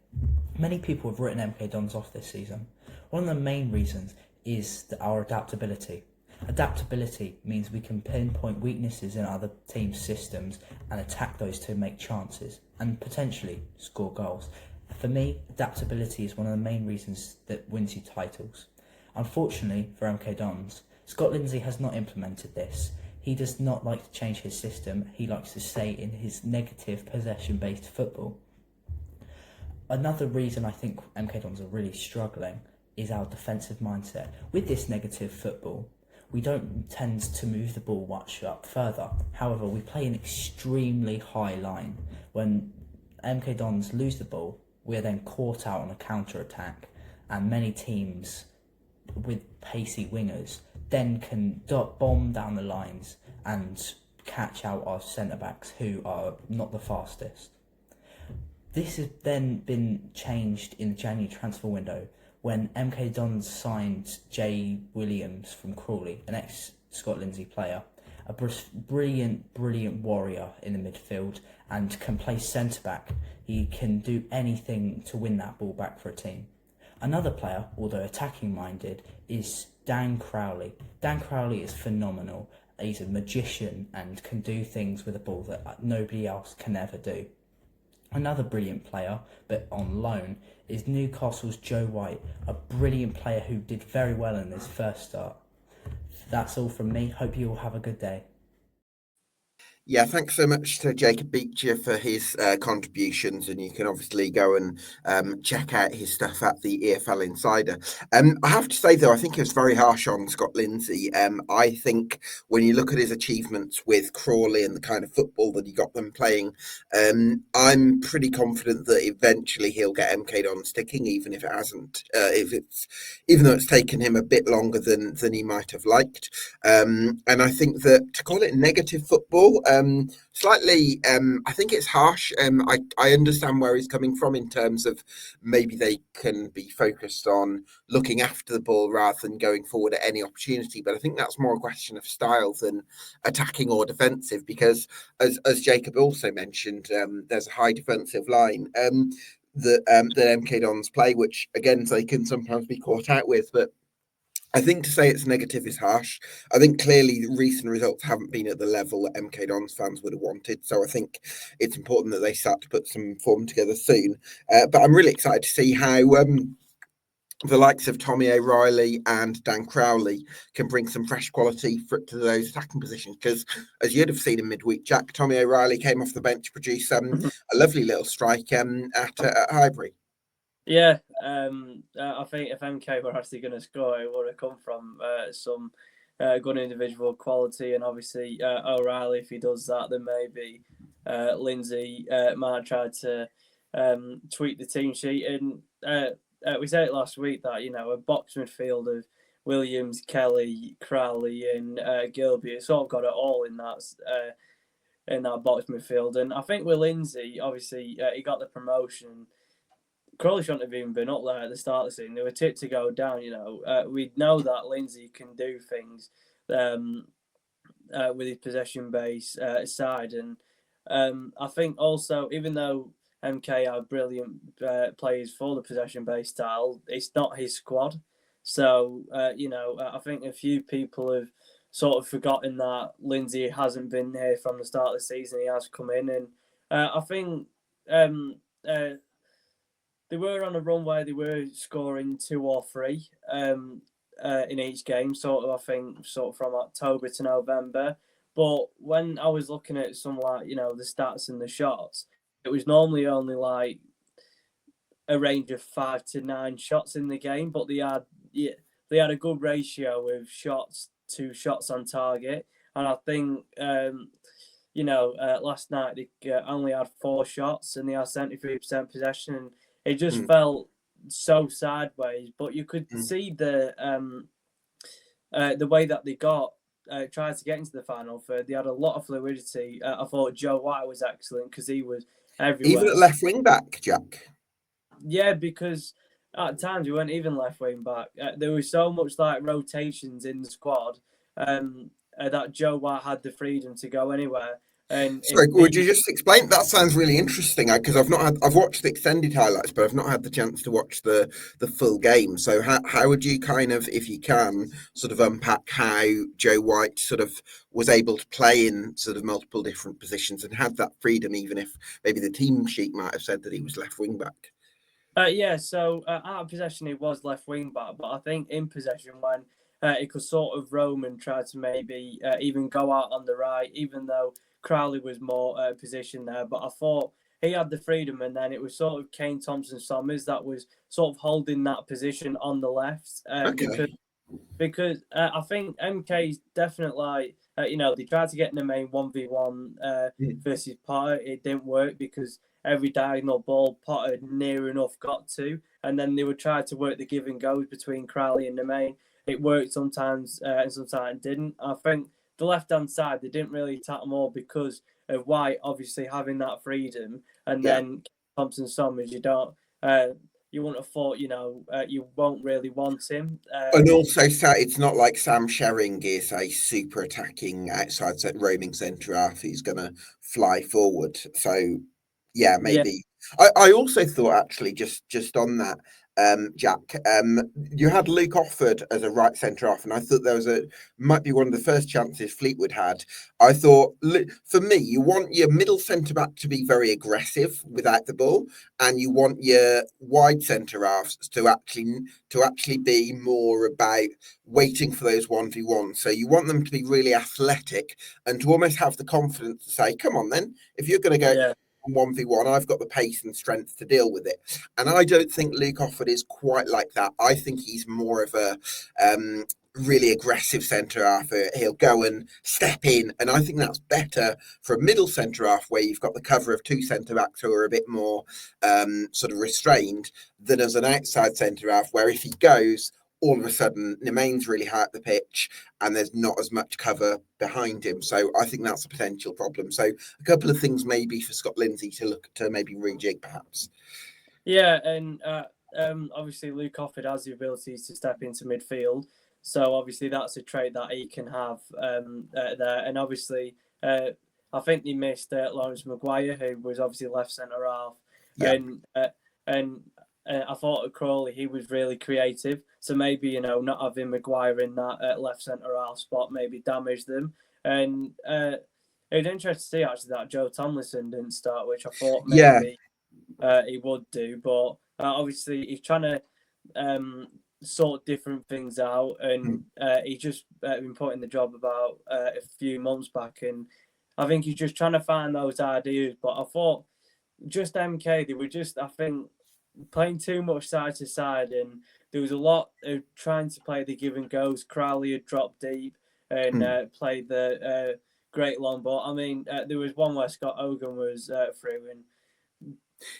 Many people have written MK Dons off this season. One of the main reasons is our adaptability. Adaptability means we can pinpoint weaknesses in other teams' systems and attack those to make chances and potentially score goals. For me, adaptability is one of the main reasons that wins you titles. Unfortunately for MK Dons, Scott Lindsay has not implemented this. He does not like to change his system. He likes to stay in his negative possession-based football. Another reason I think MK Dons are really struggling is our defensive mindset. With this negative football, we don't tend to move the ball much up further. However, we play an extremely high line. When MK Dons lose the ball, we're then caught out on a counter-attack, and many teams with pacey wingers then can bomb down the lines and catch out our centre-backs, who are not the fastest. This has then been changed in the January transfer window, when MK Dons signed Jay Williams from Crawley, an ex-Scott Lindsay player, a brilliant warrior in the midfield, and can play centre-back. He can do anything to win that ball back for a team. Another player, although attacking-minded, is Dan Crowley. Dan Crowley is phenomenal. He's a magician and can do things with a ball that nobody else can ever do. Another brilliant player, but on loan, is Newcastle's Joe White, a brilliant player who did very well in his first start. That's all from me. Hope you all have a good day. Yeah, thanks so much to Jacob Beecher for his contributions, and you can obviously go and check out his stuff at the EFL Insider. I have to say, though, I think it was very harsh on Scott Lindsay. I think when you look at his achievements with Crawley and the kind of football that he got them playing, I'm pretty confident that eventually he'll get MK Dons sticking, even if it hasn't, even though it's taken him a bit longer than he might have liked. And I think that to call it negative football, slightly, I think it's harsh. I understand where he's coming from in terms of maybe they can be focused on looking after the ball rather than going forward at any opportunity. But I think that's more a question of style than attacking or defensive, because as Jacob also mentioned, there's a high defensive line. that MK Dons play, which again they can sometimes be caught out with. But I think to say it's negative is harsh. I think clearly the recent results haven't been at the level that MK Dons fans would have wanted. So I think it's important that they start to put some form together soon. But I'm really excited to see how the likes of Tommy O'Reilly and Dan Crowley can bring some fresh quality to those attacking positions. Because as you'd have seen in midweek, Jack, Tommy O'Reilly came off the bench to produce a lovely little strike at Highbury. Yeah, I think if MK were actually going to score, it would have come from some good individual quality, and obviously O'Reilly, if he does that, then maybe Lindsay might try to tweak the team sheet. And we said it last week that, you know, a box midfield of Williams, Kelly, Crowley, and Gilby, it's sort of got it all in that box midfield. And I think with Lindsay, obviously he got the promotion. Crowley shouldn't have even been up there at the start of the season. They were tipped to go down, you know. We know that Lindsay can do things with his possession-based side. And I think also, even though MK are brilliant players for the possession-based style, it's not his squad. So, you know, I think a few people have sort of forgotten that Lindsay hasn't been here from the start of the season. He has come in. And I think... they were on a run where they were scoring 2 or 3 in each game, sort of, I think, sort of from October to November. But when I was looking at some, like, you know, the stats and the shots, it was normally only like a range of 5 to 9 shots in the game, but they had a good ratio of shots to shots on target. And I think, you know, last night they only had 4 shots and they had 73% possession. It just felt so sideways, but you could see the way that they tried to get into the final third. They had a lot of fluidity. I thought Joe White was excellent because he was everywhere. Even at left wing back, Jack. Yeah, because at times we weren't even left wing back. There was so much like rotations in the squad that Joe White had the freedom to go anywhere. And sorry, would you just explain? That sounds really interesting because I've watched the extended highlights, but I've not had the chance to watch the full game. So how would you kind of, if you can, sort of unpack how Joe White sort of was able to play in sort of multiple different positions and had that freedom, even if maybe the team sheet might have said that he was left wing back? Yeah, so out of possession he was left wing back, but I think in possession when he could sort of roam and try to maybe even go out on the right, even though Crowley was more positioned there. But I thought he had the freedom, and then it was sort of Kane Thompson-Sommers that was sort of holding that position on the left. Because I think MK's definitely, you know, they tried to get in the main 1v1 versus Potter. It didn't work because every diagonal ball Potter near enough got to, and then they would try to work the give and goes between Crowley and the main. It worked sometimes and sometimes it didn't. I think the left-hand side, they didn't really attack them all because of White obviously having that freedom, and then Thompson-Sommers, you wouldn't have thought, you know, you won't really want him. And also, it's not like Sam Sherring is a super attacking outside roaming centre half who's going to fly forward. So, yeah, maybe. Yeah. I also thought, actually, just on that, Jack, you had Luke Offord as a right centre half, and I thought might be one of the first chances Fleetwood had. I thought, for me, you want your middle centre back to be very aggressive without the ball, and you want your wide centre halves to actually be more about waiting for those 1v1s. So you want them to be really athletic and to almost have the confidence to say, "Come on, then, if you're going to go." Yeah. 1v1, I've got the pace and strength to deal with it. And I don't think Luke Offord is quite like that. I think he's more of a really aggressive centre half. He'll go and step in, and I think that's better for a middle centre half where you've got the cover of 2 centre backs who are a bit more sort of restrained than as an outside centre half where if he goes, all of a sudden, Nemain's really high up the pitch and there's not as much cover behind him. So I think that's a potential problem. So a couple of things maybe for Scott Lindsay to look to maybe rejig, perhaps. Yeah, and obviously Luke Offord has the ability to step into midfield. So obviously that's a trait that he can have there. And obviously, I think they missed Lawrence Maguire, who was obviously left centre half. Yeah. And And I thought at Crawley he was really creative. So maybe, not having Maguire in that left centre half spot maybe damaged them. And it was interesting to see actually that Joe Tomlinson didn't start, which I thought maybe he would do. But obviously he's trying to sort different things out, and he just been put in the job about a few months back, and I think he's just trying to find those ideas. But I thought just MK, they were just, I think, playing too much side to side, and there was a lot of trying to play the give and goes. Crowley had dropped deep and played the great long ball. I mean, there was one where Scott Hogan was through, and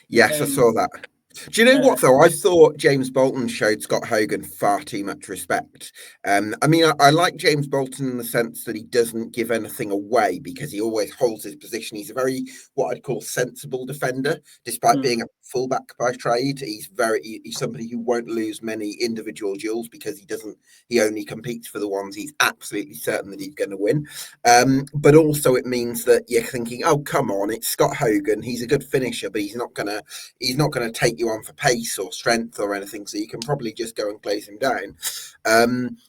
yes, I saw that. Do you know what, though? I thought James Bolton showed Scott Hogan far too much respect. I mean, I like James Bolton in the sense that he doesn't give anything away because he always holds his position. He's a very, what I'd call, sensible defender, despite being a fullback by trade. He's somebody who won't lose many individual duels because he only competes for the ones he's absolutely certain that he's going to win. But also it means that you're thinking, oh, come on, it's Scott Hogan. He's a good finisher, but he's not gonna take you on for pace or strength or anything, so you can probably just go and close him down.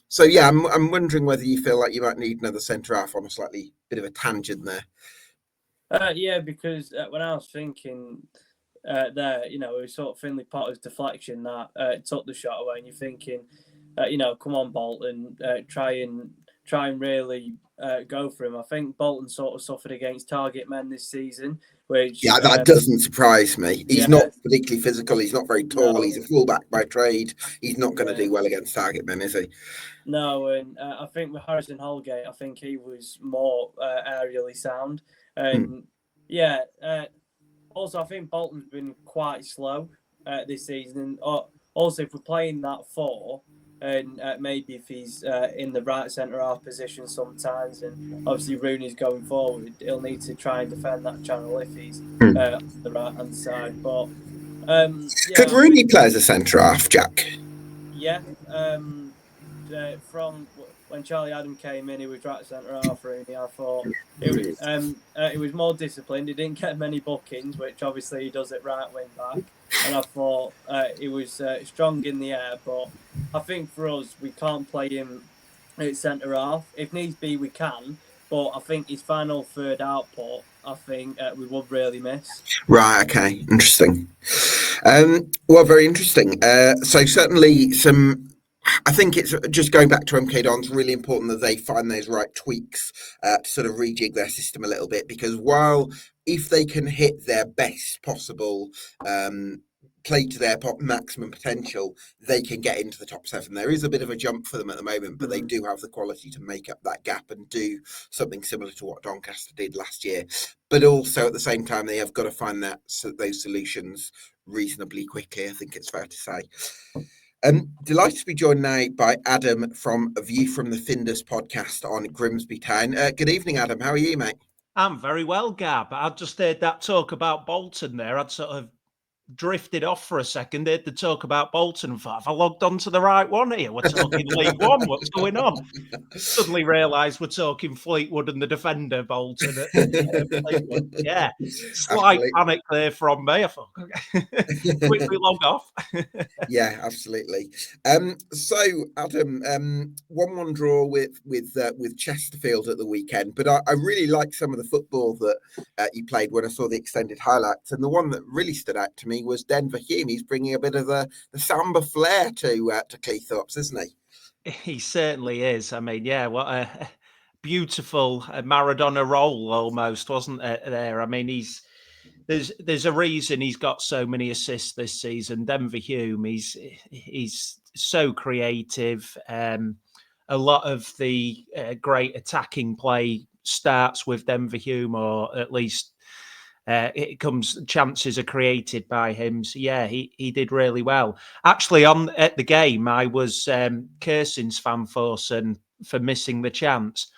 So yeah, I'm wondering whether you feel like you might need another centre half on a slightly bit of a tangent there. Yeah, because when I was thinking there, it was sort of Finlay Potter's deflection that took the shot away, and you're thinking, come on, Bolton, try and really go for him. I think Bolton sort of suffered against target men this season, which that doesn't surprise me. He's not particularly physical. He's not very tall. No. He's a fullback by trade. He's not going to do well against target men, is he? No, and I think with Harrison Holgate, I think he was more aerially sound, and also I think Bolton's been quite slow this season. And also, if we're playing that 4. And maybe if he's in the right centre half position sometimes, and obviously Rooney's going forward, he'll need to try and defend that channel if he's on the right hand side. But could Rooney play as a centre half, Jack? Yeah, from when Charlie Adam came in, he was right centre half. Rooney, I thought it was more disciplined. He didn't get many bookings, which obviously he does at right wing back. And I thought he was strong in the air, but I think for us, we can't play him at centre half. If needs be, we can, but I think his final third output, I think we would really miss. Right, okay, interesting. Well, very interesting. So certainly I think it's just going back to MK Dons, really important that they find those right tweaks to sort of rejig their system a little bit, because if they can hit their best possible play to their maximum potential, they can get into the top 7. There is a bit of a jump for them at the moment, but they do have the quality to make up that gap and do something similar to what Doncaster did last year. But also at the same time, they have got to find those solutions reasonably quickly, I think it's fair to say. Delighted to be joined now by Adam from View From The Findus podcast on Grimsby Town. Good evening, Adam. How are you, mate? I'm very well, Gab. I just heard that talk about Bolton there. I'd sort of drifted off for a second, heard the talk about Bolton and thought, have I logged on to the right one here? We're talking League One. What's going on? Suddenly realised we're talking Fleetwood and the defender, Bolton. Fleetwood. Yeah, slight panic there from me. I thought, quickly log off. Yeah, absolutely. So, Adam, 1-1 draw with Chesterfield at the weekend, but I really liked some of the football that you played when I saw the extended highlights, and the one that really stood out to me was Denver Hume. He's bringing a bit of the samba flair to Cleethorpes, isn't he? He certainly is. I mean, yeah, what a beautiful Maradona role almost, wasn't it there? I mean, there's a reason he's got so many assists this season. Denver Hume, he's so creative. A lot of the great attacking play starts with Denver Hume, or at least chances are created by him. So yeah, he did really well. Actually, at the game, I was cursing Svan Thorsen for missing the chance.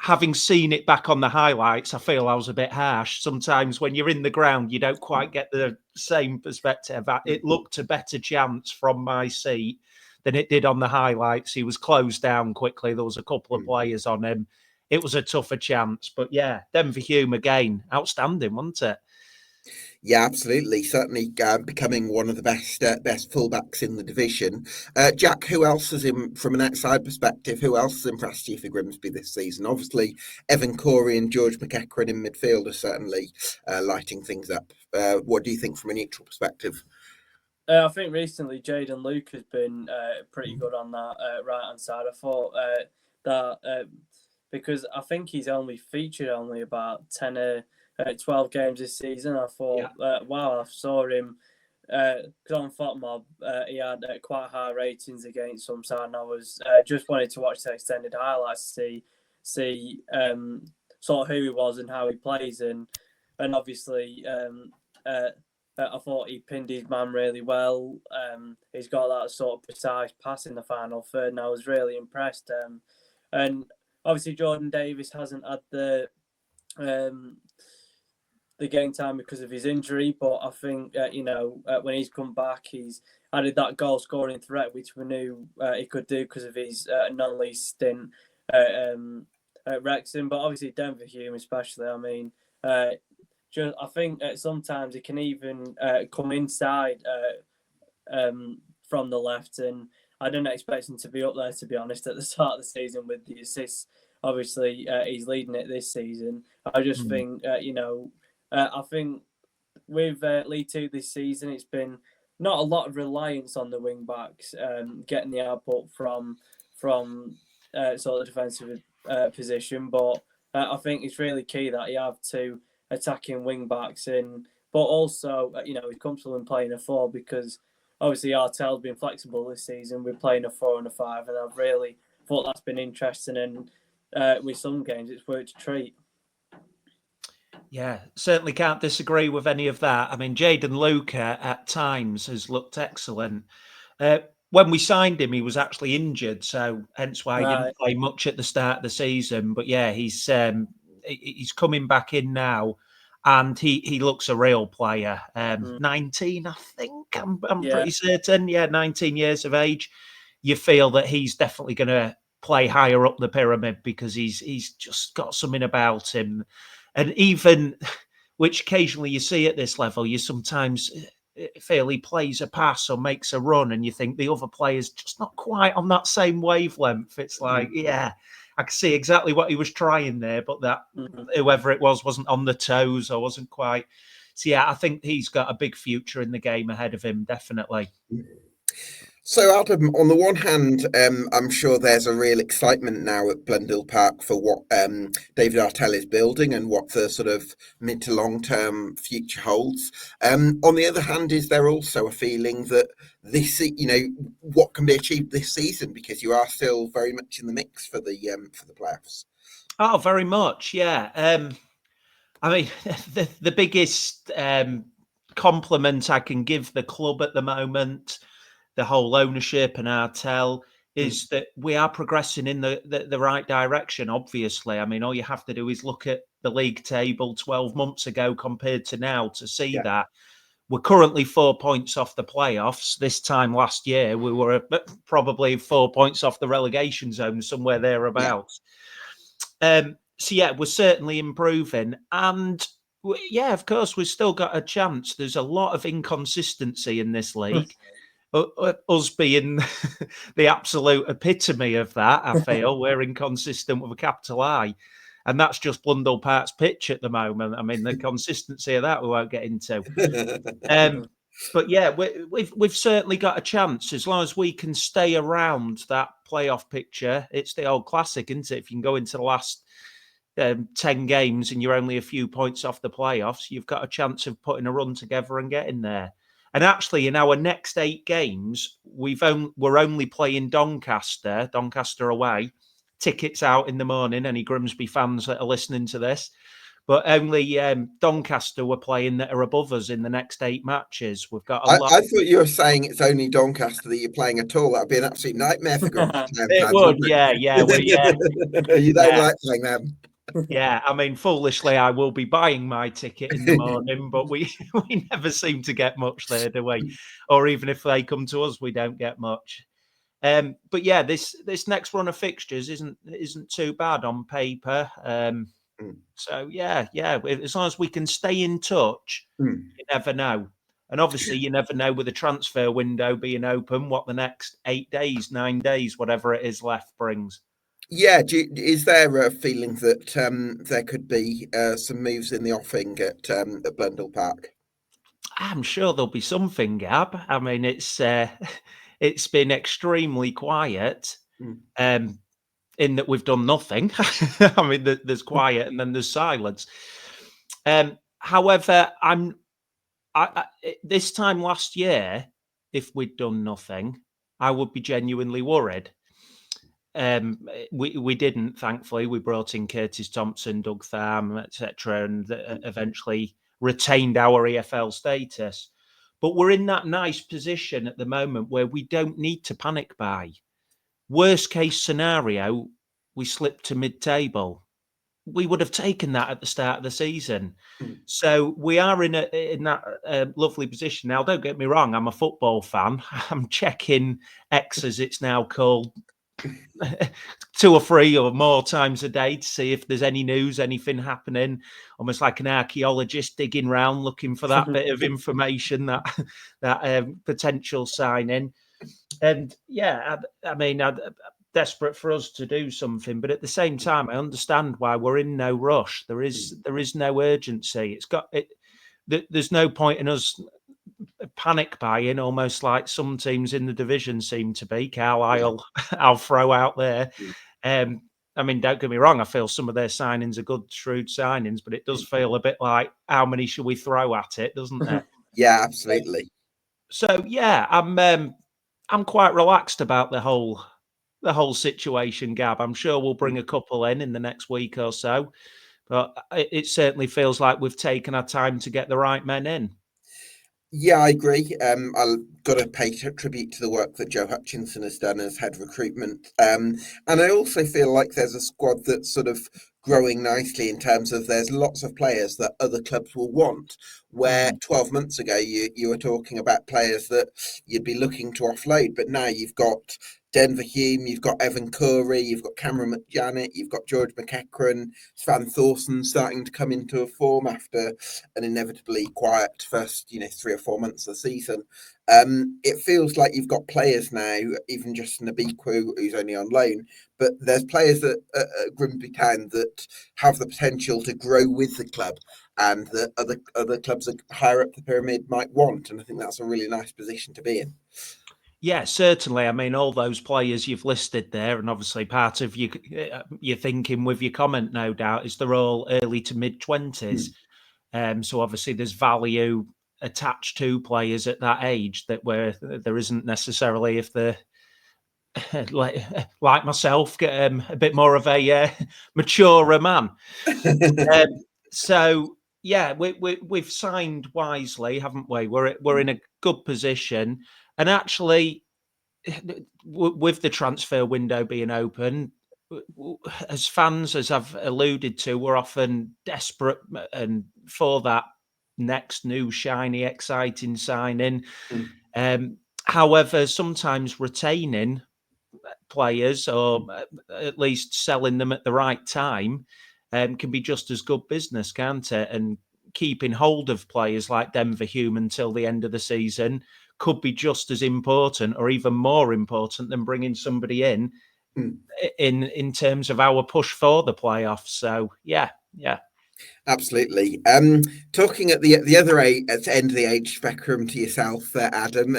Having seen it back on the highlights, I feel I was a bit harsh. Sometimes when you're in the ground, you don't quite get the same perspective. It looked a better chance from my seat than it did on the highlights. He was closed down quickly. There was a couple of players on him. It was a tougher chance. But yeah, Denver Hume again, outstanding, wasn't it? Yeah, absolutely. Certainly becoming one of the best fullbacks in the division. Jack, who else has, from an outside perspective, who else has impressed you for Grimsby this season? Obviously, Evan Corey and George McEachran in midfield are certainly lighting things up. What do you think from a neutral perspective? I think recently Jaden Luke has been pretty good on that right hand side. I thought that because I think he's only featured about 10 or 12 games this season. I thought, wow, I saw him because on FOTMob he had quite high ratings against some side, and I was just wanted to watch the extended highlights to see sort of who he was and how he plays, and obviously. I thought he pinned his man really well. He's got that sort of precise pass in the final third, and I was really impressed. And obviously, Jordan Davis hasn't had the game time because of his injury, but I think when he's come back, he's added that goal scoring threat, which we knew he could do because of his non-league stint at Wrexham. But obviously, Denver Hume, especially. I mean. I think sometimes it can even come inside from the left, and I didn't expect him to be up there, to be honest, at the start of the season with the assists. Obviously, he's leading it this season. I just think, I think with League Two this season, it's been not a lot of reliance on the wing backs getting the output from sort of defensive position, but I think it's really key that you have two attacking wing backs but also he's comfortable in playing a 4 because obviously Artel's been flexible this season. We're playing a 4 and a 5, and I've really thought that's been interesting, and with some games it's worked a treat. Yeah, certainly can't disagree with any of that. I mean, Jaden Luca at times has looked excellent. When we signed him, he was actually injured, so hence why he didn't play much at the start of the season. But yeah, he's coming back in now, and he looks a real player. 19, I think. I'm pretty certain. Yeah, 19 years of age. You feel that he's definitely going to play higher up the pyramid because he's just got something about him. And even, which occasionally you see at this level, you sometimes feel he plays a pass or makes a run, and you think the other player's just not quite on that same wavelength. It's like, yeah, I can see exactly what he was trying there, but that whoever it was wasn't on the toes or wasn't quite. So yeah, I think he's got a big future in the game ahead of him, definitely. So, Adam, on the one hand, I'm sure there's a real excitement now at Blundell Park for what David Artell is building and what the sort of mid to long-term future holds. On the other hand, is there also a feeling that this, what can be achieved this season, because you are still very much in the mix for the playoffs? Oh, very much, yeah. I mean, the biggest compliment I can give the club at the moment, the whole ownership and Artell, is that we are progressing in the right direction, obviously. I mean, all you have to do is look at the league table 12 months ago compared to now to see that. We're currently 4 points off the playoffs. This time last year, we were probably 4 points off the relegation zone, somewhere thereabouts. So, yeah, we're certainly improving. And, yeah, of course, we've still got a chance. There's a lot of inconsistency in this league. Us being the absolute epitome of that, I feel. We're inconsistent with a capital I. And that's just Blundell Park's pitch at the moment. I mean, the consistency of that we won't get into. But yeah, we've certainly got a chance as long as we can stay around that playoff picture. It's the old classic, isn't it? If you can go into the last 10 games and you're only a few points off the playoffs, you've got a chance of putting a run together and getting there. And actually, in our next 8 games, we're only playing Doncaster away. Tickets out in the morning, any Grimsby fans that are listening to this. But only Doncaster we're playing that are above us in the next 8 matches. We've got a lot. I thought you were saying it's only Doncaster that you're playing at all. That'd be an absolute nightmare for Grimsby Town. It would, yeah. You don't like playing them. Yeah, I mean, foolishly, I will be buying my ticket in the morning, but we never seem to get much there, do we? Or even if they come to us, we don't get much. But yeah, this next run of fixtures isn't too bad on paper. So yeah, as long as we can stay in touch, you never know. And obviously, you never know with the transfer window being open what the next 8 days, 9 days, whatever it is left brings. Yeah, is there a feeling that there could be some moves in the offing at Blundell Park? I'm sure there'll be something, Gab. I mean, it's been extremely quiet. In that we've done nothing. I mean, there's quiet and then there's silence. However, this time last year, if we'd done nothing, I would be genuinely worried. We didn't, thankfully. We brought in Curtis Thompson, Doug Tham, etc., and eventually retained our EFL status. But we're in that nice position at the moment where we don't need to panic buy. Worst case scenario, we slip to mid-table. We would have taken that at the start of the season. So we are in that lovely position. Now, don't get me wrong, I'm a football fan. I'm checking X, as it's now called, 2 or 3 or more times a day to see if there's any news, anything happening, almost like an archaeologist digging around looking for that bit of information, that potential signing. And yeah, I mean, I'm desperate for us to do something, but at the same time, I understand why we're in no rush. There is no urgency. There's no point in us panic buying, almost like some teams in the division seem to be. Carlisle, I'll throw out there. I mean, don't get me wrong, I feel some of their signings are good, shrewd signings, but it does feel a bit like, how many should we throw at it, doesn't it? Yeah, absolutely. So yeah, I'm quite relaxed about the whole situation, Gab. I'm sure we'll bring a couple in the next week or so, but it certainly feels like we've taken our time to get the right men in. Yeah, I agree. I've got to pay tribute to the work that Joe Hutchinson has done as head recruitment. And I also feel like there's a squad that's sort of growing nicely in terms of there's lots of players that other clubs will want, where 12 months ago you were talking about players that you'd be looking to offload, but now you've got Denver Hume, you've got Evan Corey, you've got Cameron McJanet, you've got George McEachran, Svan Thorson starting to come into a form after an inevitably quiet first 3 or 4 months of the season. It feels like you've got players now, even just Nabiku, who's only on loan, but there's players at Grimsby Town that have the potential to grow with the club and that other clubs higher up the pyramid might want. And I think that's a really nice position to be in. Yeah, certainly. I mean, all those players you've listed there, and obviously part of your thinking with your comment, no doubt, is they're all early to mid-20s. So obviously there's value attached to players at that age that where there isn't necessarily if they're like myself, get a bit more of a maturer man. So yeah, we've signed wisely, haven't we? We're in a good position, and actually, with the transfer window being open, as fans, as I've alluded to, we're often desperate and for that next new shiny, exciting signing. However, sometimes retaining players or at least selling them at the right time can be just as good business, can't it? And keeping hold of players like Denver Hume until the end of the season could be just as important or even more important than bringing somebody in terms of our push for the playoffs. So yeah. Absolutely. Talking at the other end of the age spectrum to yourself, Adam,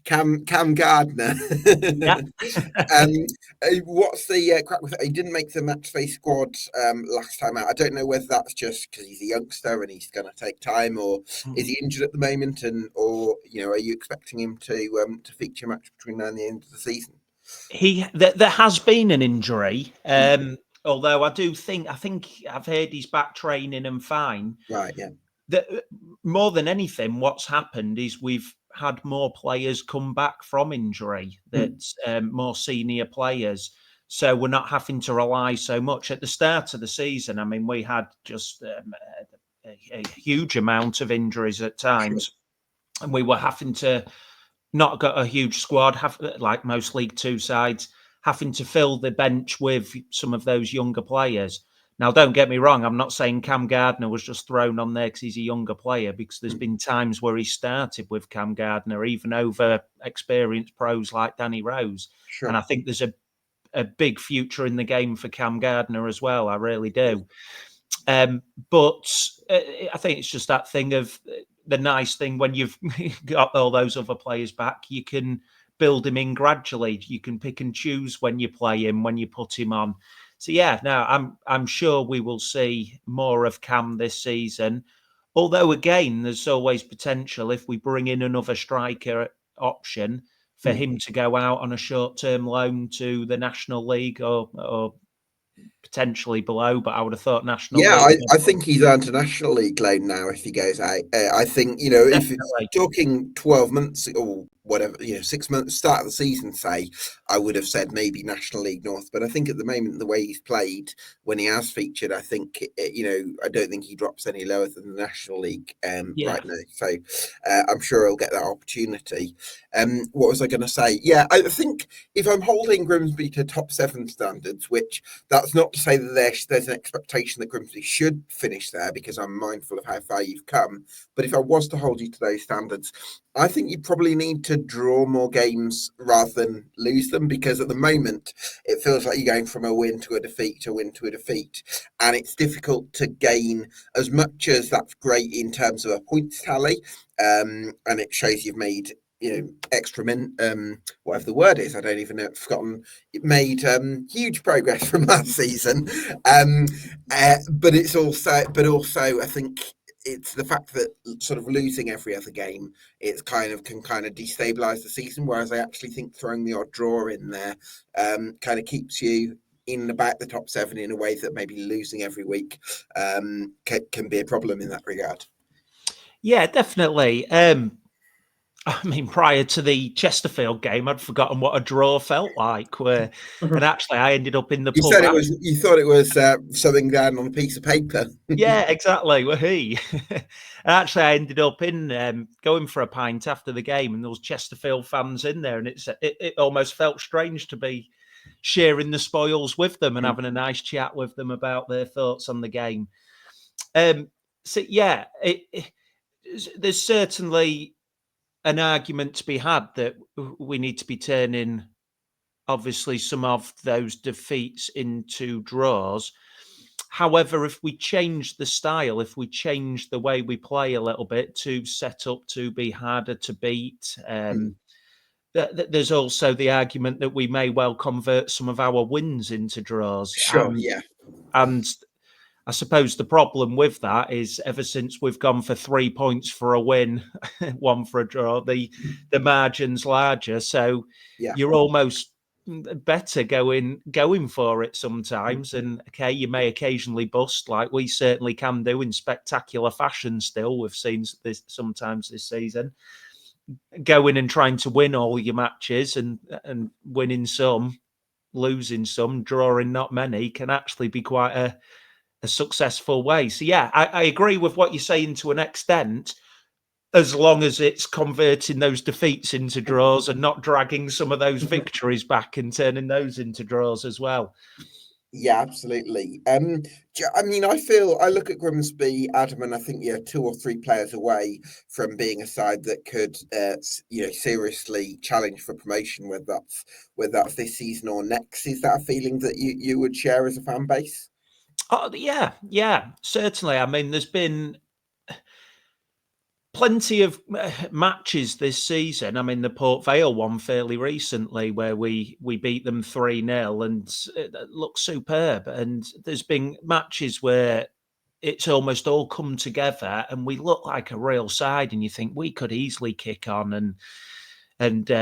Cam Gardner. Yeah. What's the crack with it? He didn't make the matchday squad last time out. I don't know whether that's just because he's a youngster and he's going to take time, or is he injured at the moment, or are you expecting him to feature much between now and the end of the season? There has been an injury. Although I think I've heard he's back training and fine. Right, yeah. More than anything, what's happened is we've had more players come back from injury, that's more senior players. So we're not having to rely so much. At the start of the season, I mean, we had just a huge amount of injuries at times. And we were having to not got a huge squad, like most League Two sides, having to fill the bench with some of those younger players. Now, don't get me wrong, I'm not saying Cam Gardner was just thrown on there because he's a younger player, because there's been times where he started with Cam Gardner, even over experienced pros like Danny Rose. Sure. And I think there's a big future in the game for Cam Gardner as well. I really do. But I think it's just that thing of the nice thing when you've got all those other players back, you can build him in gradually. You can pick and choose when you play him, when you put him on. So yeah, no, I'm sure we will see more of Cam this season. Although again, there's always potential if we bring in another striker option for him to go out on a short-term loan to the National League or potentially below. But I would have thought National League. Yeah, I think he's earned a National League loan now if he goes out. I think, if you're talking 12 months or whatever, 6 months, start of the season, say, I would have said maybe National League North. But I think at the moment, the way he's played, when he has featured, I think, I don't think he drops any lower than the National League right now. So I'm sure he'll get that opportunity. What was I going to say? Yeah, I think if I'm holding Grimsby to top 7 standards, which that's not to say that there's an expectation that Grimsby should finish there, because I'm mindful of how far you've come. But if I was to hold you to those standards, I think you probably need to draw more games rather than lose them, because at the moment it feels like you're going from a win to a defeat to a win to a defeat, and it's difficult to gain as much as that's great in terms of a points tally, and it shows you've made extra whatever the word is, I don't even know, I've forgotten. It made huge progress from last season, but it's also I think it's the fact that sort of losing every other game, it can destabilize the season. Whereas I actually think throwing the odd draw in there kind of keeps you in about the top 7 in a way that maybe losing every week can be a problem in that regard. Yeah, definitely. Prior to the Chesterfield game, I'd forgotten what a draw felt like. And actually, I ended up in the pub. You thought it was something down on a piece of paper. Yeah, exactly. And actually, I ended up in going for a pint after the game, and there was Chesterfield fans in there, and it almost felt strange to be sharing the spoils with them and having a nice chat with them about their thoughts on the game. So yeah, there's certainly an argument to be had that we need to be turning, obviously, some of those defeats into draws. However, if we change the style, if we change the way we play a little bit to set up to be harder to beat, there's also the argument that we may well convert some of our wins into draws. Sure, yeah. And I suppose the problem with that is ever since we've gone for 3 points for a win, 1 for a draw, the margin's larger. So you're almost better going for it sometimes. And okay, you may occasionally bust, like we certainly can do in spectacular fashion still. We've seen this sometimes this season. Going and trying to win all your matches and winning some, losing some, drawing not many can actually be quite a successful way. So yeah, I agree with what you're saying to an extent, as long as it's converting those defeats into draws and not dragging some of those victories back and turning those into draws as well. Yeah, absolutely. I look at Grimsby, Adam, and I think 2 or 3 players away from being a side that could seriously challenge for promotion, whether that's this season or next. Is that a feeling that you would share as a fan base? Oh, yeah, certainly. There's been plenty of matches this season. The Port Vale one fairly recently where we beat them 3-0 and it looked superb. And there's been matches where it's almost all come together and we look like a real side and you think we could easily kick on and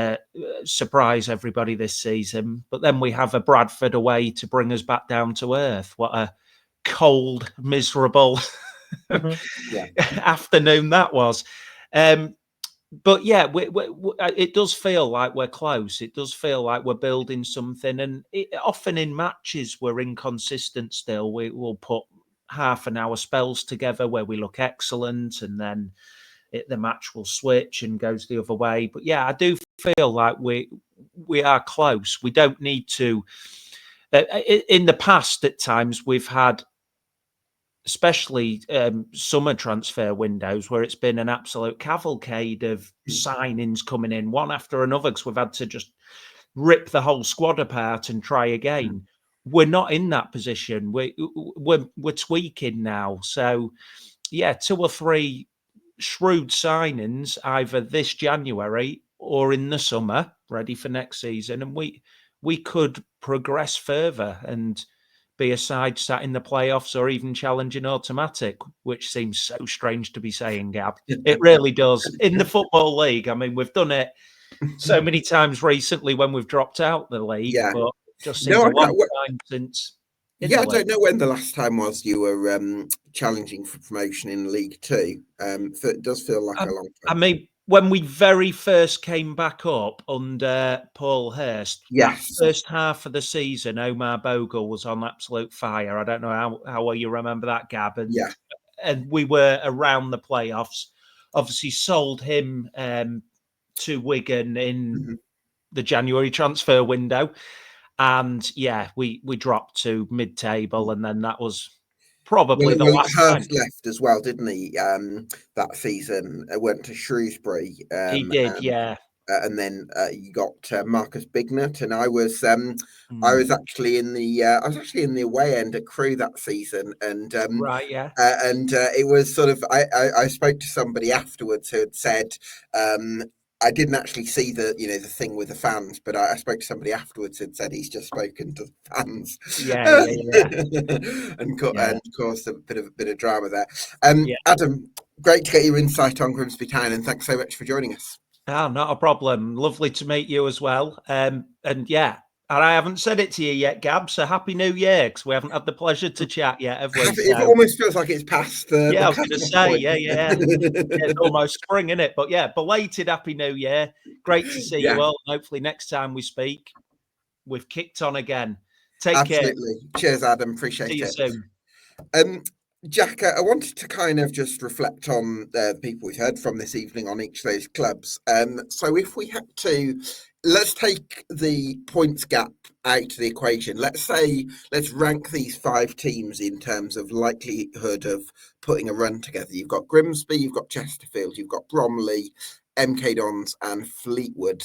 surprise everybody this season. But then we have a Bradford away to bring us back down to earth. What a cold, miserable afternoon that was. But yeah, it does feel like we're close. It does feel like we're building something. And often in matches, we're inconsistent still. We'll put half an hour spells together where we look excellent and then the match will switch and goes the other way. But yeah, I do feel like we are close. We don't need to... in the past, at times, we've had especially summer transfer windows, where it's been an absolute cavalcade of signings coming in one after another, because we've had to just rip the whole squad apart and try again. We're not in that position. We're tweaking now. So, yeah, 2 or 3 shrewd signings either this January or in the summer, ready for next season, and we could progress further and be a side sat in the playoffs or even challenging automatic, which seems so strange to be saying, Gab. It really does. In the Football League, I mean, we've done it so many times recently when we've dropped out the league, Yeah. but it just seems a long time since. Yeah, I don't know when the last time was you were challenging for promotion in League Two. So it does feel like a long time. I mean, when we very first came back up under Paul Hurst, Yes. that first half of the season, Omar Bogle was on absolute fire. I don't know how well you remember that, Gab. And, Yeah. And we were around the playoffs. Obviously, sold him to Wigan in the January transfer window. And yeah, we dropped to mid-table, and then that was probably the last time. Hurst left as well, didn't he? That season, went to Shrewsbury. He did, yeah. And then you got Marcus Bignett, and I was actually in the away end at Crewe that season, and right, yeah, and it was sort of I spoke to somebody afterwards who had said. I didn't actually see the thing with the fans, but I spoke to somebody afterwards and said he's just spoken to the fans. Yeah. and caused a bit of drama there. Adam, great to get your insight on Grimsby Town, and thanks so much for joining us. Oh, not a problem. Lovely to meet you as well. And yeah, and I haven't said it to you yet, Gab, so Happy New Year, because we haven't had the pleasure to chat yet, have we? It almost feels like it's past the I was going to say, yeah. It's almost spring, isn't it? But yeah, belated Happy New Year. Great to see you all. Hopefully next time we speak, we've kicked on again. Take care. Absolutely. Cheers, Adam. Appreciate it. See you soon. Jack, I wanted to kind of just reflect on the people we've heard from this evening on each of those clubs. So if we had to, let's take the points gap out of the equation. Let's rank these 5 teams in terms of likelihood of putting a run together. You've got Grimsby, you've got Chesterfield, you've got Bromley, MK Dons and Fleetwood.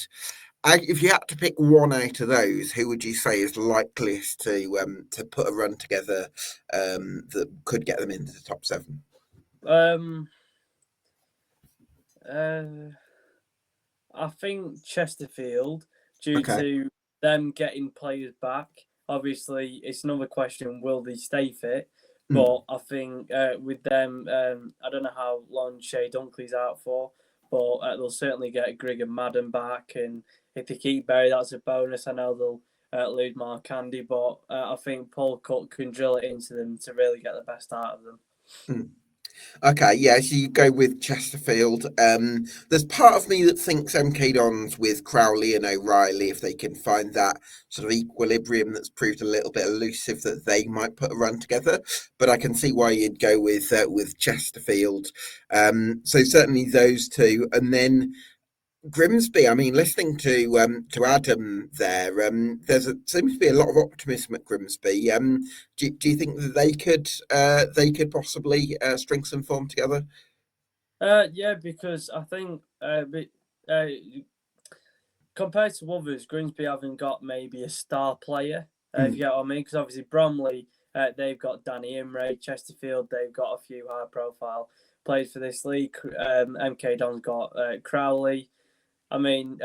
If you had to pick one out of those, who would you say is likeliest to put a run together that could get them into the top 7? I think Chesterfield, due to them getting players back. Obviously, it's another question: will they stay fit? But I think with them, I don't know how long Shea Dunkley's out for, but they'll certainly get Greg and Madden back, and if they keep Berry, that's a bonus. I know they'll lose Mark Candy, but I think Paul Cook can drill it into them to really get the best out of them. Okay, yeah, so you go with Chesterfield. There's part of me that thinks MK Dons with Crowley and O'Reilly, if they can find that sort of equilibrium that's proved a little bit elusive, that they might put a run together. But I can see why you'd go with Chesterfield. So certainly those two, and then Grimsby. I mean, listening to Adam there, seems to be a lot of optimism at Grimsby. Do you think that they could possibly string some form together? Yeah, because I think compared to others, Grimsby haven't got maybe a star player. If you get what I mean, because obviously Bromley, they've got Danny Imray. Chesterfield, they've got a few high-profile players for this league. MK Don's got Crowley. I mean,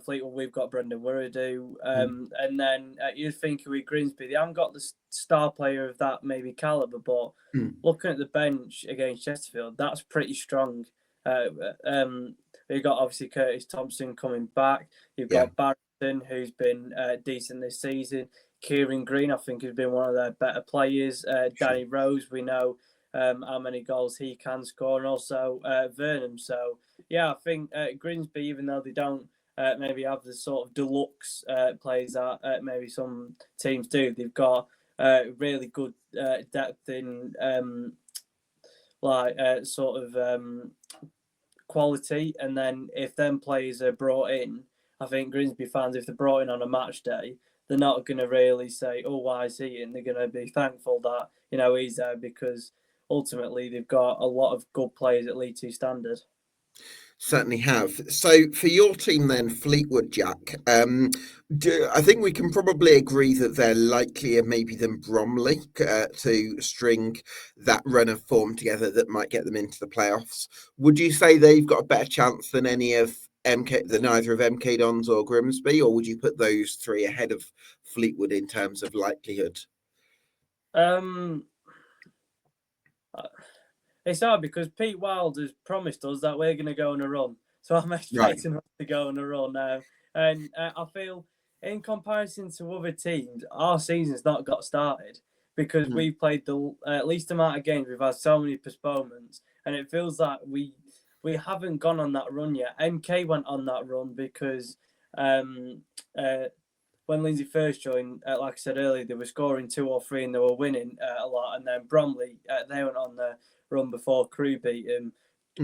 Fleetwood, we've got Brendan Wirradu. And then you think with Grimsby, they haven't got the star player of that maybe calibre, but looking at the bench against Chesterfield, that's pretty strong. You've got obviously Curtis Thompson coming back. You've got Barrington, who's been decent this season. Kieran Green, I think, has been one of their better players. Danny Rose, we know how many goals he can score, and also Vernon. So, yeah, I think Grimsby, even though they don't maybe have the sort of deluxe players that maybe some teams do, they've got really good depth in quality. And then if them players are brought in, I think Grimsby fans, if they're brought in on a match day, they're not going to really say, "Oh, why is he?" And they're going to be thankful that he's there, because ultimately they've got a lot of good players at League Two standard. Certainly have. So for your team then, Fleetwood, Jack, I think we can probably agree that they're likelier maybe than Bromley to string that run of form together that might get them into the playoffs. Would you say they've got a better chance than either of MK Dons or Grimsby, or would you put those three ahead of Fleetwood in terms of likelihood? It's hard because Pete Wild has promised us that we're going to go on a run. So I'm expecting us to go on a run now. And I feel, in comparison to other teams, our season's not got started because we've played the least amount of games. We've had so many postponements. And it feels like we haven't gone on that run yet. MK went on that run because when Lindsay first joined, like I said earlier, they were scoring 2 or 3 and they were winning a lot. And then Bromley, they went on the run before Crewe beat him.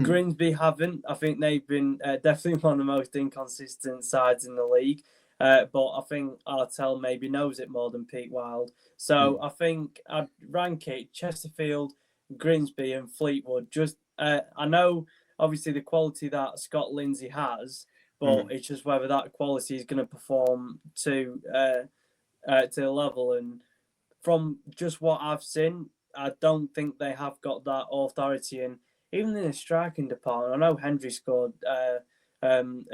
Grimsby haven't. I think they've been definitely one of the most inconsistent sides in the league. But I think Artell maybe knows it more than Pete Wild. So I think I'd rank it Chesterfield, Grimsby and Fleetwood. Just I know obviously the quality that Scott Lindsay has, but it's just whether that quality is going to perform to the level. And from just what I've seen, I don't think they have got that authority. And even in the striking department, I know Hendry scored a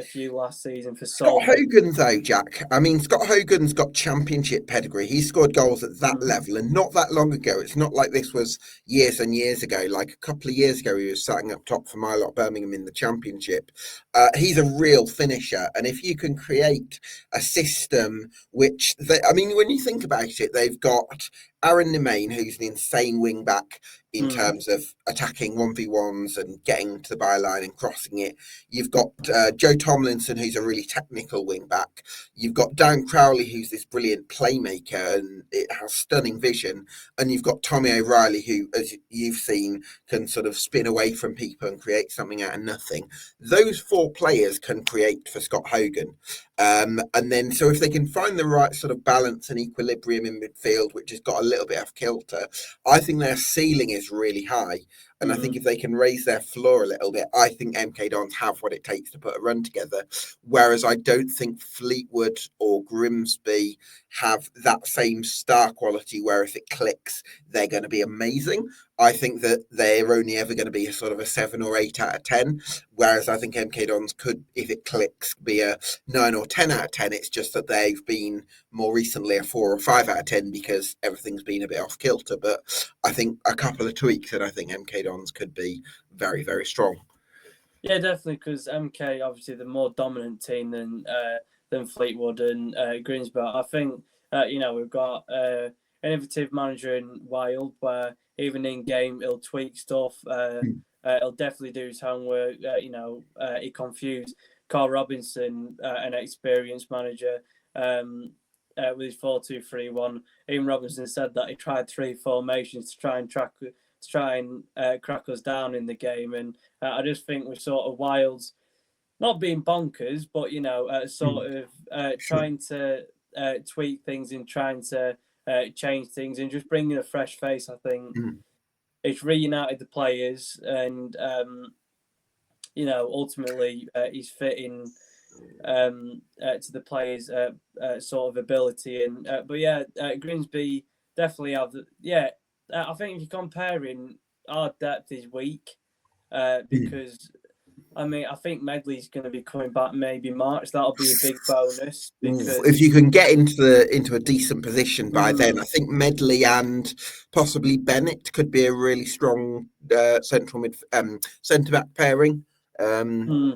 few last season for Scott Hogan, though, Jack. I mean, Scott Hogan's got championship pedigree. He scored goals at that level, and not that long ago. It's not like this was years and years ago. Like a couple of years ago, he was sitting up top for my lot, Birmingham, in the championship. He's a real finisher, and if you can create a system which, when you think about it, they've got Aaron Nemain, who's an insane wing back in terms of attacking 1v1s and getting to the byline and crossing it. You've got Joe Tomlinson, who's a really technical wing back. You've got Dan Crowley, who's this brilliant playmaker and it has stunning vision. And you've got Tommy O'Reilly, who, as you've seen, can sort of spin away from people and create something out of nothing. Those 4 players can create for Scott Hogan. And then, so if they can find the right sort of balance and equilibrium in midfield, which has got a little bit off kilter, I think their ceiling is really high. And I think if they can raise their floor a little bit, I think MK Dons have what it takes to put a run together. Whereas I don't think Fleetwood or Grimsby have that same star quality where if it clicks, they're going to be amazing. I think that they're only ever going to be a sort of a 7 or 8 out of 10. Whereas I think MK Dons could, if it clicks, be a 9 or 10 out of 10. It's just that they've been more recently a 4 or 5 out of 10 because everything's been a bit off kilter. But I think a couple of tweaks and I think MK Dons could be very, very strong. Yeah, definitely, because MK obviously the more dominant team than Fleetwood and Grimsby. I think we've got innovative manager in Wild, where even in game he'll tweak stuff. He'll definitely do his homework. He confused Carl Robinson, an experienced manager, with his 4-2-3-1. Ian Robinson said that he tried 3 formations to try and crack us down in the game. And I just think we're sort of Wilds, not being bonkers, but trying to tweak things and trying to change things and just bringing a fresh face. I think it's reunited the players, and ultimately he's fitting to the players' sort of ability. And Grimsby definitely have. I think if you're comparing, our depth is weak because. I think Medley's going to be coming back maybe March. That'll be a big bonus. Because if you can get into a decent position by then, I think Medley and possibly Bennett could be a really strong centre back pairing. Yeah,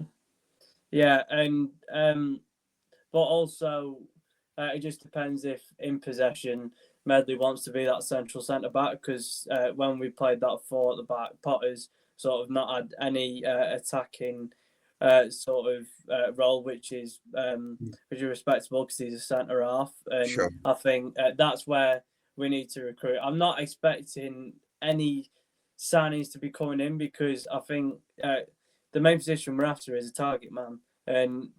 and but also it just depends if in possession Medley wants to be that central centre back, because when we played that 4 at the back, Potter's sort of not had any attacking role, which is respectable because he's a centre half, and sure. I think that's where we need to recruit. I'm not expecting any signings to be coming in because I think the main position we're after is a target man, and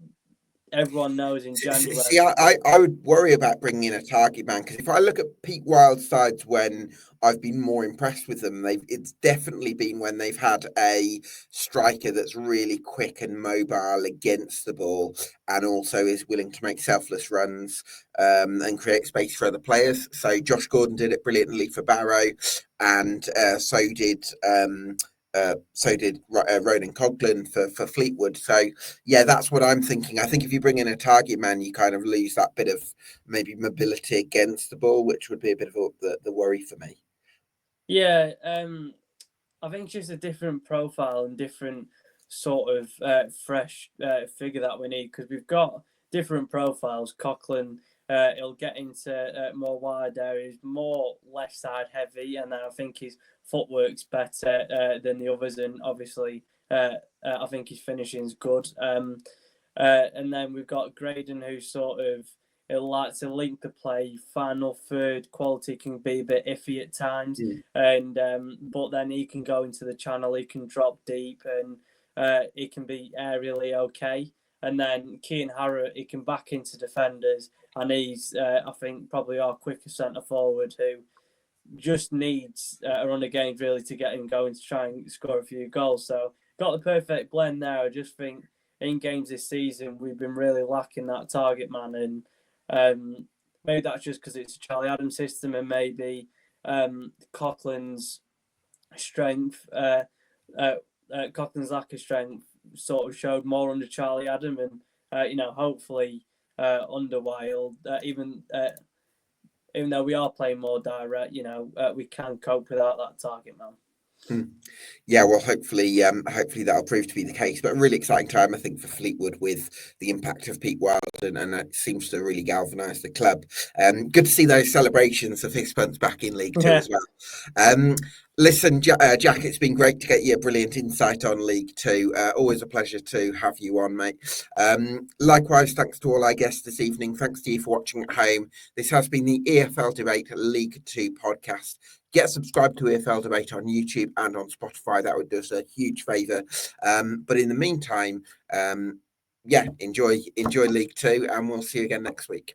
everyone knows in January. See, I would worry about bringing in a target man, because if I look at Pete Wild's sides when I've been more impressed with them, it's definitely been when they've had a striker that's really quick and mobile against the ball, and also is willing to make selfless runs and create space for other players. So Josh Gordon did it brilliantly for Barrow, and so did Ronan Coughlin for Fleetwood. So yeah, that's what I'm thinking. I think if you bring in a target man, you kind of lose that bit of maybe mobility against the ball, which would be a bit of the worry for me. Yeah, I think it's just a different profile and different sort of fresh figure that we need, because we've got different profiles. Coughlin, he'll get into more wide areas, more left side heavy, and then I think his footwork's better than the others, and obviously I think his finishing's good. And then we've got Graydon, who sort of, he'll like to link the play. Final third quality can be a bit iffy at times, and but then he can go into the channel, he can drop deep, and he can be aerially okay. And then Kean Harrott, he can back into defenders, and he's I think probably our quickest centre forward, who just needs a run of games really to get him going to try and score a few goals. So got the perfect blend there. I just think in games this season we've been really lacking that target man, and maybe that's just because it's a Charlie Adams system, and maybe Coughlin's strength, Coughlin's lack of strength sort of showed more under Charlie Adam, and hopefully under Wild, even though we are playing more direct, we can cope without that target man. Yeah, well, hopefully that'll prove to be the case. But a really exciting time, I think, for Fleetwood with the impact of Pete Wild, and that seems to really galvanise the club. Good to see those celebrations of fist bumps back in League Two as well. Listen, Jack, it's been great to get your brilliant insight on League Two. Always a pleasure to have you on, mate. Likewise, thanks to all our guests this evening. Thanks to you for watching at home. This has been the EFL Debate League Two podcast. Get subscribed to EFL Debate on YouTube and on Spotify. That would do us a huge favour. But in the meantime, enjoy League Two, and we'll see you again next week.